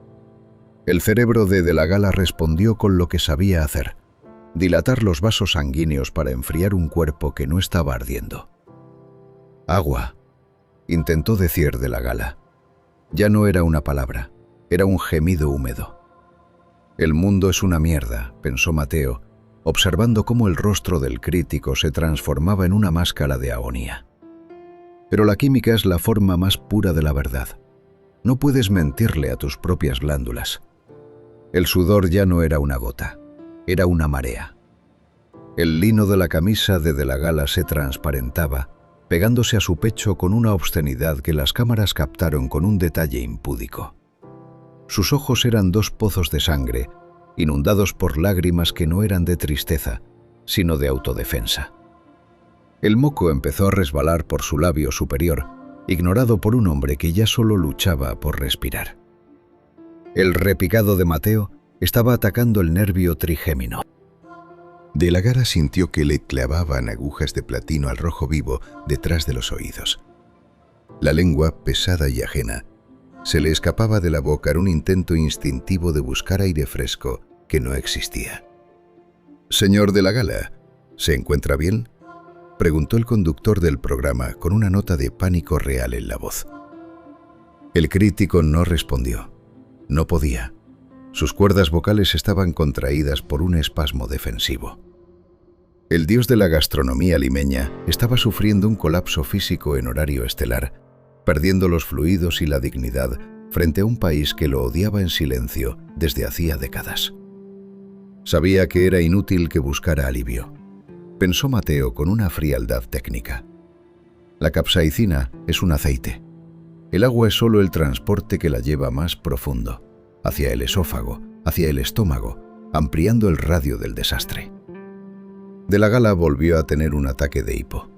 El cerebro de la Gala respondió con lo que sabía hacer: dilatar los vasos sanguíneos para enfriar un cuerpo que no estaba ardiendo. «Agua», intentó decir de la Gala. Ya no era una palabra, era un gemido húmedo. «El mundo es una mierda», pensó Mateo, observando cómo el rostro del crítico se transformaba en una máscara de agonía. Pero la química es la forma más pura de la verdad. No puedes mentirle a tus propias glándulas. El sudor ya no era una gota, era una marea. El lino de la camisa de la Gala se transparentaba, pegándose a su pecho con una obscenidad que las cámaras captaron con un detalle impúdico. Sus ojos eran 2 pozos de sangre, inundados por lágrimas que no eran de tristeza, sino de autodefensa. El moco empezó a resbalar por su labio superior, ignorado por un hombre que ya solo luchaba por respirar. El repicado de Mateo estaba atacando el nervio trigémino. De la Gala sintió que le clavaban agujas de platino al rojo vivo detrás de los oídos. La lengua, pesada y ajena, se le escapaba de la boca en un intento instintivo de buscar aire fresco que no existía. «Señor de la Gala, ¿se encuentra bien?», preguntó el conductor del programa con una nota de pánico real en la voz. El crítico no respondió. No podía. Sus cuerdas vocales estaban contraídas por un espasmo defensivo. El dios de la gastronomía limeña estaba sufriendo un colapso físico en horario estelar, perdiendo los fluidos y la dignidad frente a un país que lo odiaba en silencio desde hacía décadas. Sabía que era inútil que buscara alivio. Pensó Mateo con una frialdad técnica. La capsaicina es un aceite. El agua es solo el transporte que la lleva más profundo, hacia el esófago, hacia el estómago, ampliando el radio del desastre. De la Gala volvió a tener un ataque de hipo.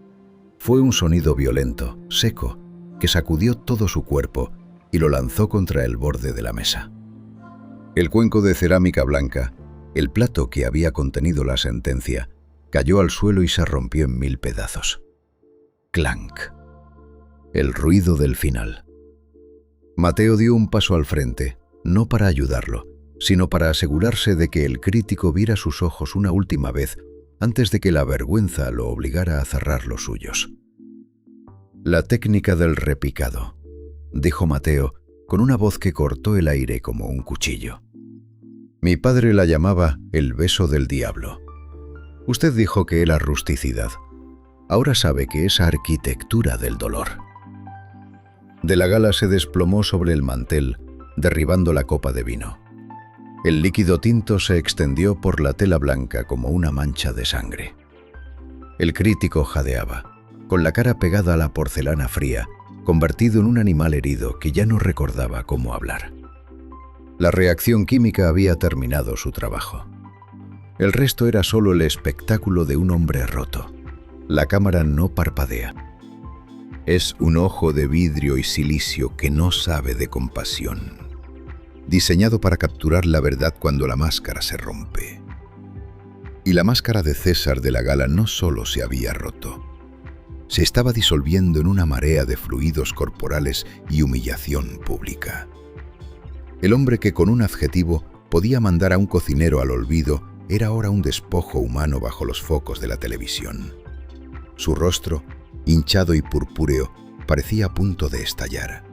Fue un sonido violento, seco, que sacudió todo su cuerpo y lo lanzó contra el borde de la mesa. El cuenco de cerámica blanca, el plato que había contenido la sentencia, cayó al suelo y se rompió en 1000 pedazos. Clank. El ruido del final. Mateo dio un paso al frente, no para ayudarlo, sino para asegurarse de que el crítico viera sus ojos una última vez antes de que la vergüenza lo obligara a cerrar los suyos. La técnica del repicado, dijo Mateo con una voz que cortó el aire como un cuchillo. Mi padre la llamaba el beso del diablo. Usted dijo que era rusticidad. Ahora sabe que es arquitectura del dolor. De la Gala se desplomó sobre el mantel, derribando la copa de vino. El líquido tinto se extendió por la tela blanca como una mancha de sangre. El crítico jadeaba, con la cara pegada a la porcelana fría, convertido en un animal herido que ya no recordaba cómo hablar. La reacción química había terminado su trabajo. El resto era solo el espectáculo de un hombre roto. La cámara no parpadea. Es un ojo de vidrio y silicio que no sabe de compasión, diseñado para capturar la verdad cuando la máscara se rompe. Y la máscara de César de la Gala no solo se había roto, se estaba disolviendo en una marea de fluidos corporales y humillación pública. El hombre que con un adjetivo podía mandar a un cocinero al olvido era ahora un despojo humano bajo los focos de la televisión. Su rostro, hinchado y purpúreo, parecía a punto de estallar.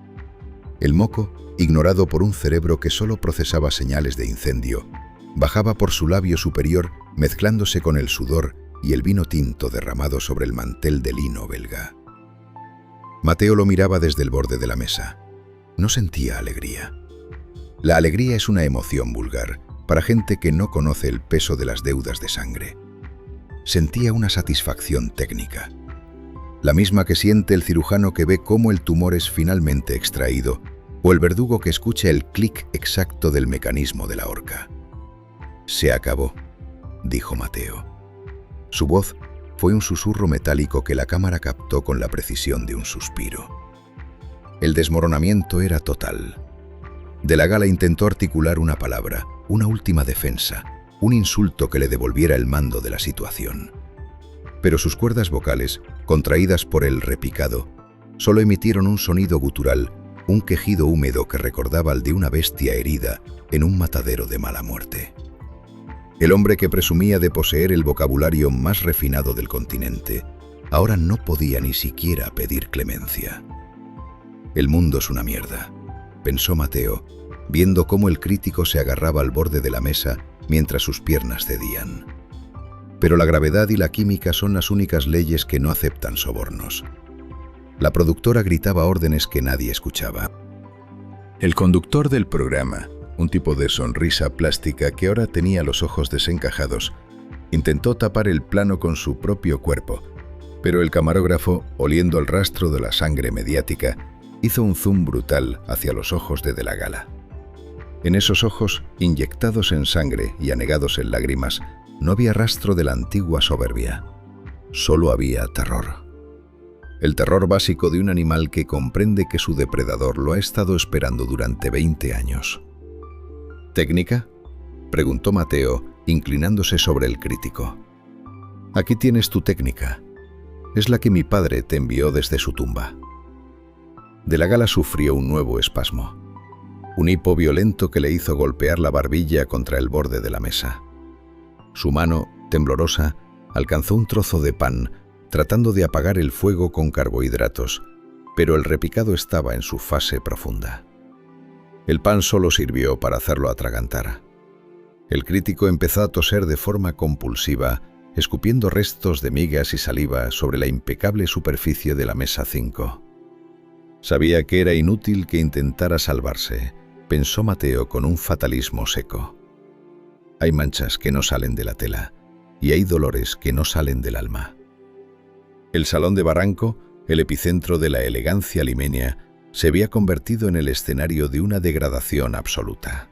El moco, ignorado por un cerebro que solo procesaba señales de incendio, bajaba por su labio superior mezclándose con el sudor y el vino tinto derramado sobre el mantel de lino belga. Mateo lo miraba desde el borde de la mesa. No sentía alegría. La alegría es una emoción vulgar para gente que no conoce el peso de las deudas de sangre. Sentía una satisfacción técnica, la misma que siente el cirujano que ve cómo el tumor es finalmente extraído o el verdugo que escucha el clic exacto del mecanismo de la horca. Se acabó, dijo Mateo. Su voz fue un susurro metálico que la cámara captó con la precisión de un suspiro. El desmoronamiento era total. De la Gala intentó articular una palabra, una última defensa, un insulto que le devolviera el mando de la situación. Pero sus cuerdas vocales, contraídas por el repicado, solo emitieron un sonido gutural, un quejido húmedo que recordaba al de una bestia herida en un matadero de mala muerte. El hombre que presumía de poseer el vocabulario más refinado del continente, ahora no podía ni siquiera pedir clemencia. El mundo es una mierda, pensó Mateo, viendo cómo el crítico se agarraba al borde de la mesa mientras sus piernas cedían. Pero la gravedad y la química son las únicas leyes que no aceptan sobornos. La productora gritaba órdenes que nadie escuchaba. El conductor del programa, un tipo de sonrisa plástica que ahora tenía los ojos desencajados, intentó tapar el plano con su propio cuerpo, pero el camarógrafo, oliendo el rastro de la sangre mediática, hizo un zoom brutal hacia los ojos de la Gala. En esos ojos, inyectados en sangre y anegados en lágrimas, no había rastro de la antigua soberbia. Solo había terror. El terror básico de un animal que comprende que su depredador lo ha estado esperando durante 20 años. ¿Técnica?, preguntó Mateo, inclinándose sobre el crítico. Aquí tienes tu técnica. Es la que mi padre te envió desde su tumba. De la Gala sufrió un nuevo espasmo. Un hipo violento que le hizo golpear la barbilla contra el borde de la mesa. Su mano, temblorosa, alcanzó un trozo de pan, tratando de apagar el fuego con carbohidratos, pero el repicado estaba en su fase profunda. El pan solo sirvió para hacerlo atragantar. El crítico empezó a toser de forma compulsiva, escupiendo restos de migas y saliva sobre la impecable superficie de la mesa 5. Sabía que era inútil que intentara salvarse, pensó Mateo con un fatalismo seco. Hay manchas que no salen de la tela, y hay dolores que no salen del alma. El Salón de Barranco, el epicentro de la elegancia limeña, se había convertido en el escenario de una degradación absoluta.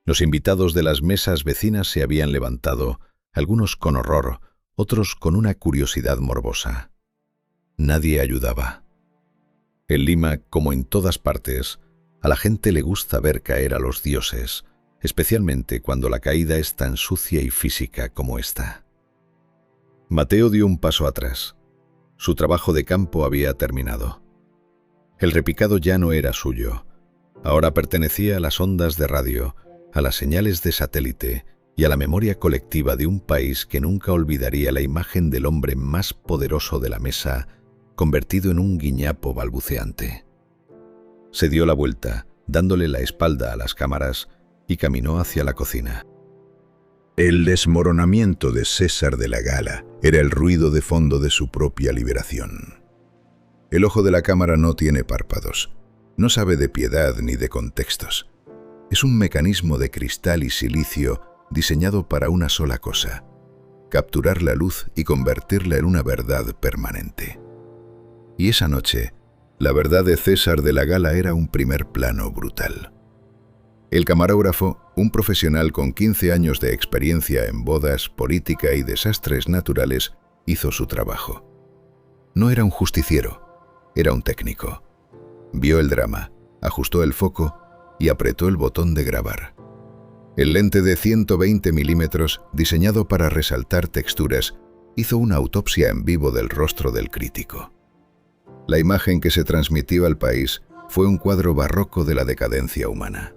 Los invitados de las mesas vecinas se habían levantado, algunos con horror, otros con una curiosidad morbosa. Nadie ayudaba. En Lima, como en todas partes, a la gente le gusta ver caer a los dioses, especialmente cuando la caída es tan sucia y física como esta. Mateo dio un paso atrás. Su trabajo de campo había terminado. El repicado ya no era suyo. Ahora pertenecía a las ondas de radio, a las señales de satélite y a la memoria colectiva de un país que nunca olvidaría la imagen del hombre más poderoso de la mesa convertido en un guiñapo balbuceante. Se dio la vuelta, dándole la espalda a las cámaras, y caminó hacia la cocina. El desmoronamiento de César de la Gala era el ruido de fondo de su propia liberación. El ojo de la cámara no tiene párpados, no sabe de piedad ni de contextos. Es un mecanismo de cristal y silicio diseñado para una sola cosa: capturar la luz y convertirla en una verdad permanente. Y esa noche, la verdad de César de la Gala era un primer plano brutal. El camarógrafo, un profesional con 15 años de experiencia en bodas, política y desastres naturales, hizo su trabajo. No era un justiciero, era un técnico. Vio el drama, ajustó el foco y apretó el botón de grabar. El lente de 120 milímetros, diseñado para resaltar texturas, hizo una autopsia en vivo del rostro del crítico. La imagen que se transmitió al país fue un cuadro barroco de la decadencia humana.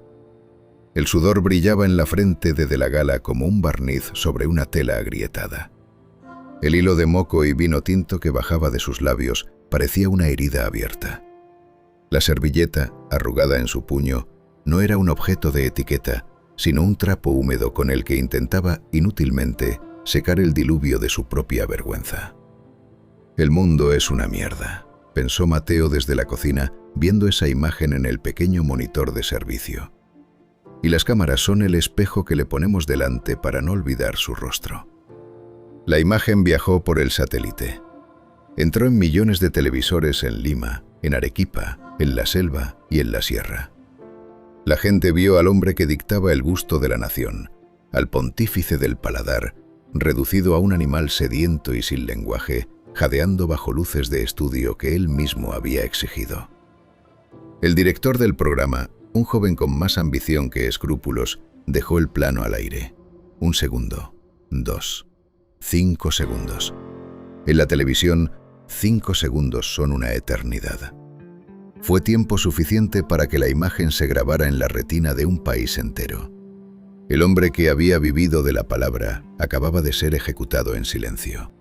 El sudor brillaba en la frente de la Gala como un barniz sobre una tela agrietada. El hilo de moco y vino tinto que bajaba de sus labios parecía una herida abierta. La servilleta, arrugada en su puño, no era un objeto de etiqueta, sino un trapo húmedo con el que intentaba inútilmente secar el diluvio de su propia vergüenza. «El mundo es una mierda», pensó Mateo desde la cocina, viendo esa imagen en el pequeño monitor de servicio. Y las cámaras son el espejo que le ponemos delante para no olvidar su rostro. La imagen viajó por el satélite. Entró en millones de televisores en Lima, en Arequipa, en la selva y en la sierra. La gente vio al hombre que dictaba el gusto de la nación, al pontífice del paladar, reducido a un animal sediento y sin lenguaje, jadeando bajo luces de estudio que él mismo había exigido. El director del programa, un joven con más ambición que escrúpulos, dejó el plano al aire. 1 segundo, 2, 5 segundos. En la televisión, 5 segundos son una eternidad. Fue tiempo suficiente para que la imagen se grabara en la retina de un país entero. El hombre que había vivido de la palabra acababa de ser ejecutado en silencio.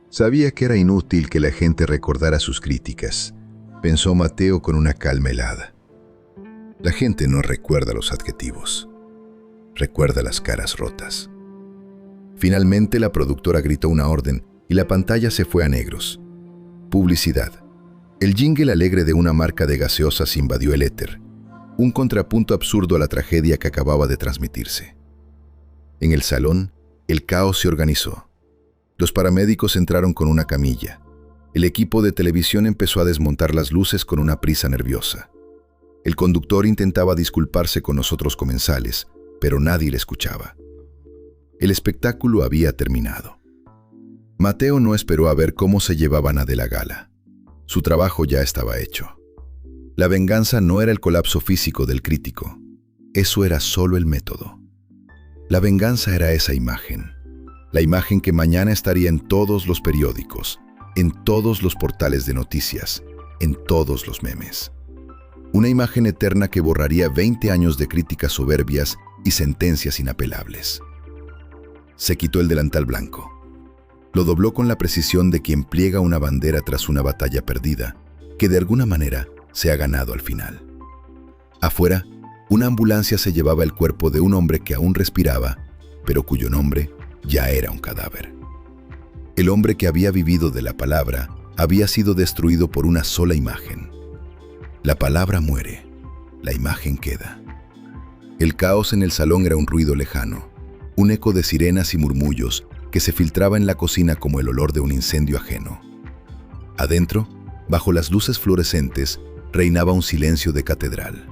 Sabía que era inútil que la gente recordara sus críticas, pensó Mateo con una calma helada. La gente no recuerda los adjetivos, recuerda las caras rotas. Finalmente la productora gritó una orden y la pantalla se fue a negros. Publicidad. El jingle alegre de una marca de gaseosas invadió el éter, un contrapunto absurdo a la tragedia que acababa de transmitirse. En el salón, el caos se organizó. Los paramédicos entraron con una camilla. El equipo de televisión empezó a desmontar las luces con una prisa nerviosa. El conductor intentaba disculparse con los otros comensales, pero nadie le escuchaba. El espectáculo había terminado. Mateo no esperó a ver cómo se llevaban a de la Gala. Su trabajo ya estaba hecho. La venganza no era el colapso físico del crítico. Eso era solo el método. La venganza era esa imagen. La imagen que mañana estaría en todos los periódicos, en todos los portales de noticias, en todos los memes. Una imagen eterna que borraría 20 años de críticas soberbias y sentencias inapelables. Se quitó el delantal blanco. Lo dobló con la precisión de quien pliega una bandera tras una batalla perdida, que de alguna manera se ha ganado al final. Afuera, una ambulancia se llevaba el cuerpo de un hombre que aún respiraba, pero cuyo nombre ya era un cadáver. El hombre que había vivido de la palabra había sido destruido por una sola imagen. La palabra muere, la imagen queda. El caos en el salón era un ruido lejano, un eco de sirenas y murmullos que se filtraba en la cocina como el olor de un incendio ajeno. Adentro, bajo las luces fluorescentes, reinaba un silencio de catedral.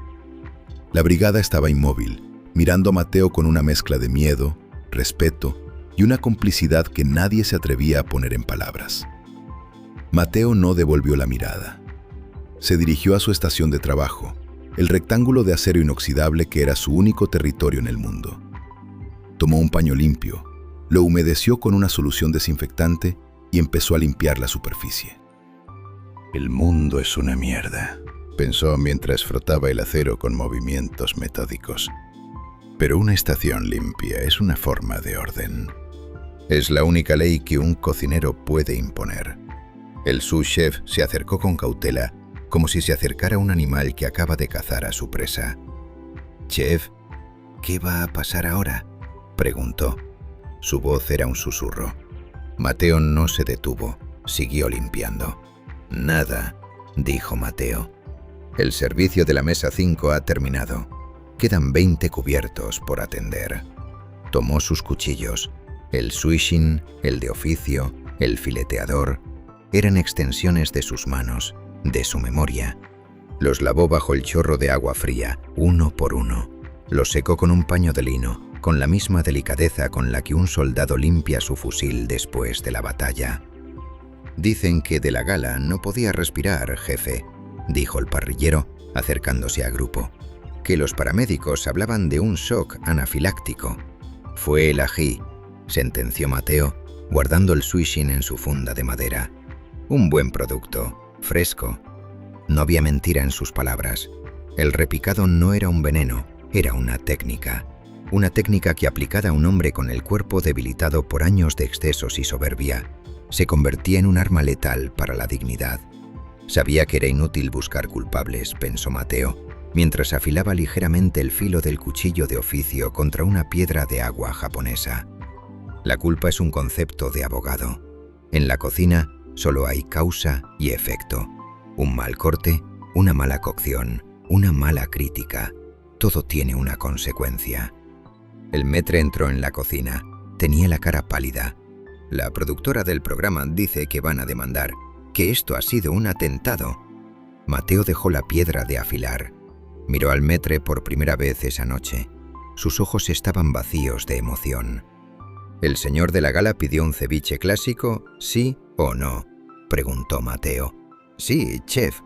La brigada estaba inmóvil, mirando a Mateo con una mezcla de miedo, respeto y una complicidad que nadie se atrevía a poner en palabras. Mateo no devolvió la mirada. Se dirigió a su estación de trabajo, el rectángulo de acero inoxidable que era su único territorio en el mundo. Tomó un paño limpio, lo humedeció con una solución desinfectante y empezó a limpiar la superficie. «El mundo es una mierda», pensó mientras frotaba el acero con movimientos metódicos. Pero una estación limpia es una forma de orden. Es la única ley que un cocinero puede imponer. El sous chef se acercó con cautela, como si se acercara un animal que acaba de cazar a su presa. «Chef, ¿qué va a pasar ahora?», preguntó. Su voz era un susurro. Mateo no se detuvo, siguió limpiando. «Nada», dijo Mateo. «El servicio de la mesa 5 ha terminado. Quedan 20 cubiertos por atender». Tomó sus cuchillos. El swishing, el de oficio, el fileteador, eran extensiones de sus manos, de su memoria. Los lavó bajo el chorro de agua fría, uno por uno. Los secó con un paño de lino, con la misma delicadeza con la que un soldado limpia su fusil después de la batalla. «Dicen que de la gala no podía respirar, jefe», dijo el parrillero, acercándose al grupo. «Que los paramédicos hablaban de un shock anafiláctico». «Fue el ají», sentenció Mateo, guardando el swishing en su funda de madera. «Un buen producto, fresco». No había mentira en sus palabras. El repicado no era un veneno, era una técnica. Una técnica que, aplicada a un hombre con el cuerpo debilitado por años de excesos y soberbia, se convertía en un arma letal para la dignidad. Sabía que era inútil buscar culpables, pensó Mateo, mientras afilaba ligeramente el filo del cuchillo de oficio contra una piedra de agua japonesa. La culpa es un concepto de abogado. En la cocina solo hay causa y efecto. Un mal corte, una mala cocción, una mala crítica. Todo tiene una consecuencia. El maître entró en la cocina. Tenía la cara pálida. «La productora del programa dice que van a demandar, que esto ha sido un atentado». Mateo dejó la piedra de afilar. Miró al maître por primera vez esa noche. Sus ojos estaban vacíos de emoción. «¿El señor de la gala pidió un ceviche clásico, sí o no?», preguntó Mateo. «Sí, chef».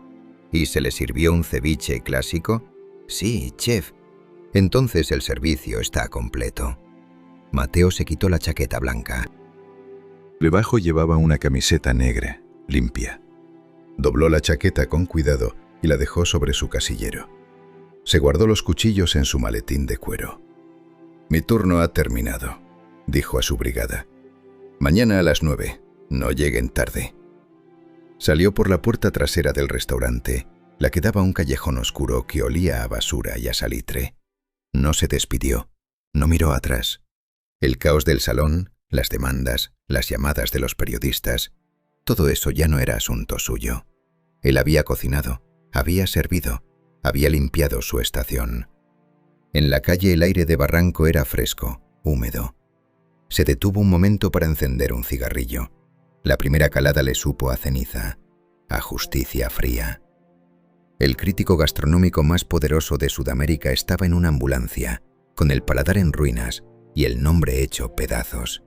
«¿Y se le sirvió un ceviche clásico?». «Sí, chef». «Entonces el servicio está completo». Mateo se quitó la chaqueta blanca. Debajo llevaba una camiseta negra, limpia. Dobló la chaqueta con cuidado y la dejó sobre su casillero. Se guardó los cuchillos en su maletín de cuero. «Mi turno ha terminado», dijo a su brigada. «Mañana a las 9, no lleguen tarde». Salió por la puerta trasera del restaurante, la que daba a un callejón oscuro que olía a basura y a salitre. No se despidió, no miró atrás. El caos del salón, las demandas, las llamadas de los periodistas, todo eso ya no era asunto suyo. Él había cocinado, había servido, había limpiado su estación. En la calle el aire de Barranco era fresco, húmedo. Se detuvo un momento para encender un cigarrillo. La primera calada le supo a ceniza, a justicia fría. El crítico gastronómico más poderoso de Sudamérica estaba en una ambulancia, con el paladar en ruinas y el nombre hecho pedazos.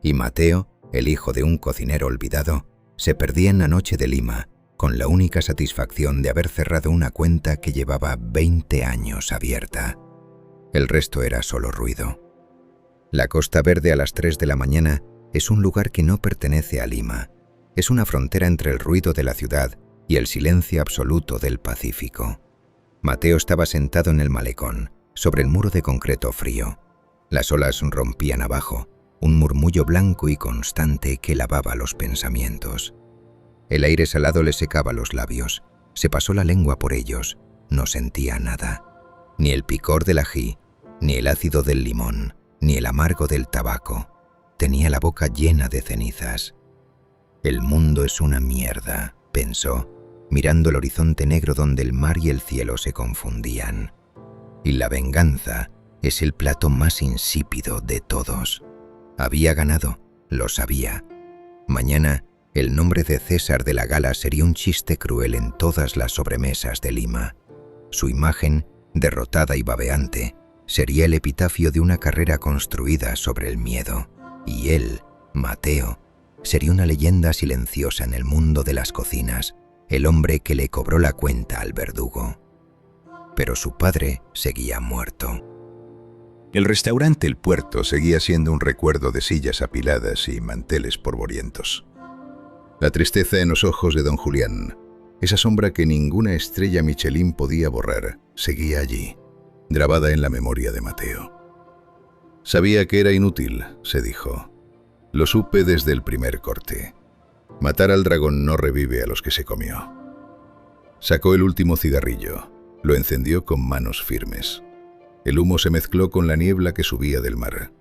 Y Mateo, el hijo de un cocinero olvidado, se perdía en la noche de Lima, con la única satisfacción de haber cerrado una cuenta que llevaba 20 años abierta. El resto era solo ruido. La Costa Verde a las 3 de la mañana es un lugar que no pertenece a Lima. Es una frontera entre el ruido de la ciudad y el silencio absoluto del Pacífico. Mateo estaba sentado en el malecón, sobre el muro de concreto frío. Las olas rompían abajo, un murmullo blanco y constante que lavaba los pensamientos. El aire salado le secaba los labios, se pasó la lengua por ellos, no sentía nada. Ni el picor del ají, ni el ácido del limón, ni el amargo del tabaco. Tenía la boca llena de cenizas. «El mundo es una mierda», pensó, mirando el horizonte negro donde el mar y el cielo se confundían. «Y la venganza es el plato más insípido de todos». Había ganado, lo sabía. Mañana, el nombre de César de la Gala sería un chiste cruel en todas las sobremesas de Lima. Su imagen, derrotada y babeante, sería el epitafio de una carrera construida sobre el miedo. Y él, Mateo, sería una leyenda silenciosa en el mundo de las cocinas, el hombre que le cobró la cuenta al verdugo. Pero su padre seguía muerto. El restaurante El Puerto seguía siendo un recuerdo de sillas apiladas y manteles polvorientos. La tristeza en los ojos de don Julián, esa sombra que ninguna estrella Michelin podía borrar, seguía allí, grabada en la memoria de Mateo. Sabía que era inútil, se dijo. Lo supe desde el primer corte. Matar al dragón no revive a los que se comió. Sacó el último cigarrillo, lo encendió con manos firmes. El humo se mezcló con la niebla que subía del mar.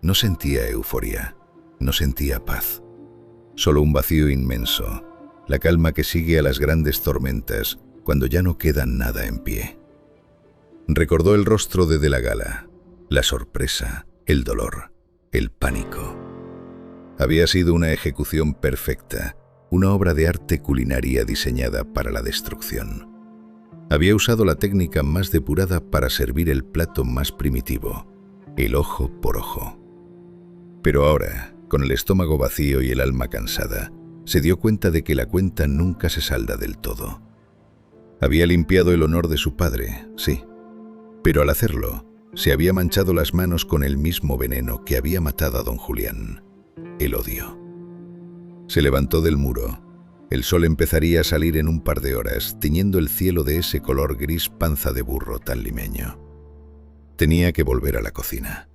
No sentía euforia, no sentía paz. Solo un vacío inmenso, la calma que sigue a las grandes tormentas cuando ya no queda nada en pie. Recordó el rostro de la Gala, la sorpresa, el dolor, el pánico. Había sido una ejecución perfecta, una obra de arte culinaria diseñada para la destrucción. Había usado la técnica más depurada para servir el plato más primitivo, el ojo por ojo. Pero ahora, con el estómago vacío y el alma cansada, se dio cuenta de que la cuenta nunca se salda del todo. Había limpiado el honor de su padre, sí, pero al hacerlo, se había manchado las manos con el mismo veneno que había matado a don Julián, el odio. Se levantó del muro. El sol empezaría a salir en un par de horas, tiñendo el cielo de ese color gris panza de burro tan limeño. Tenía que volver a la cocina.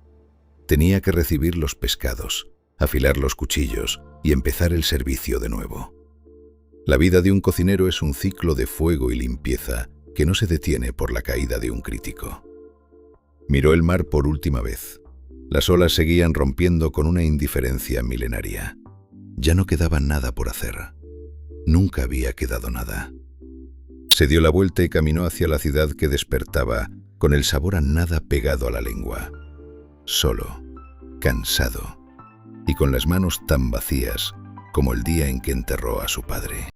Tenía que recibir los pescados, afilar los cuchillos y empezar el servicio de nuevo. La vida de un cocinero es un ciclo de fuego y limpieza que no se detiene por la caída de un crítico. Miró el mar por última vez. Las olas seguían rompiendo con una indiferencia milenaria. Ya no quedaba nada por hacer. Nunca había quedado nada. Se dio la vuelta y caminó hacia la ciudad que despertaba con el sabor a nada pegado a la lengua. Solo, cansado y con las manos tan vacías como el día en que enterró a su padre.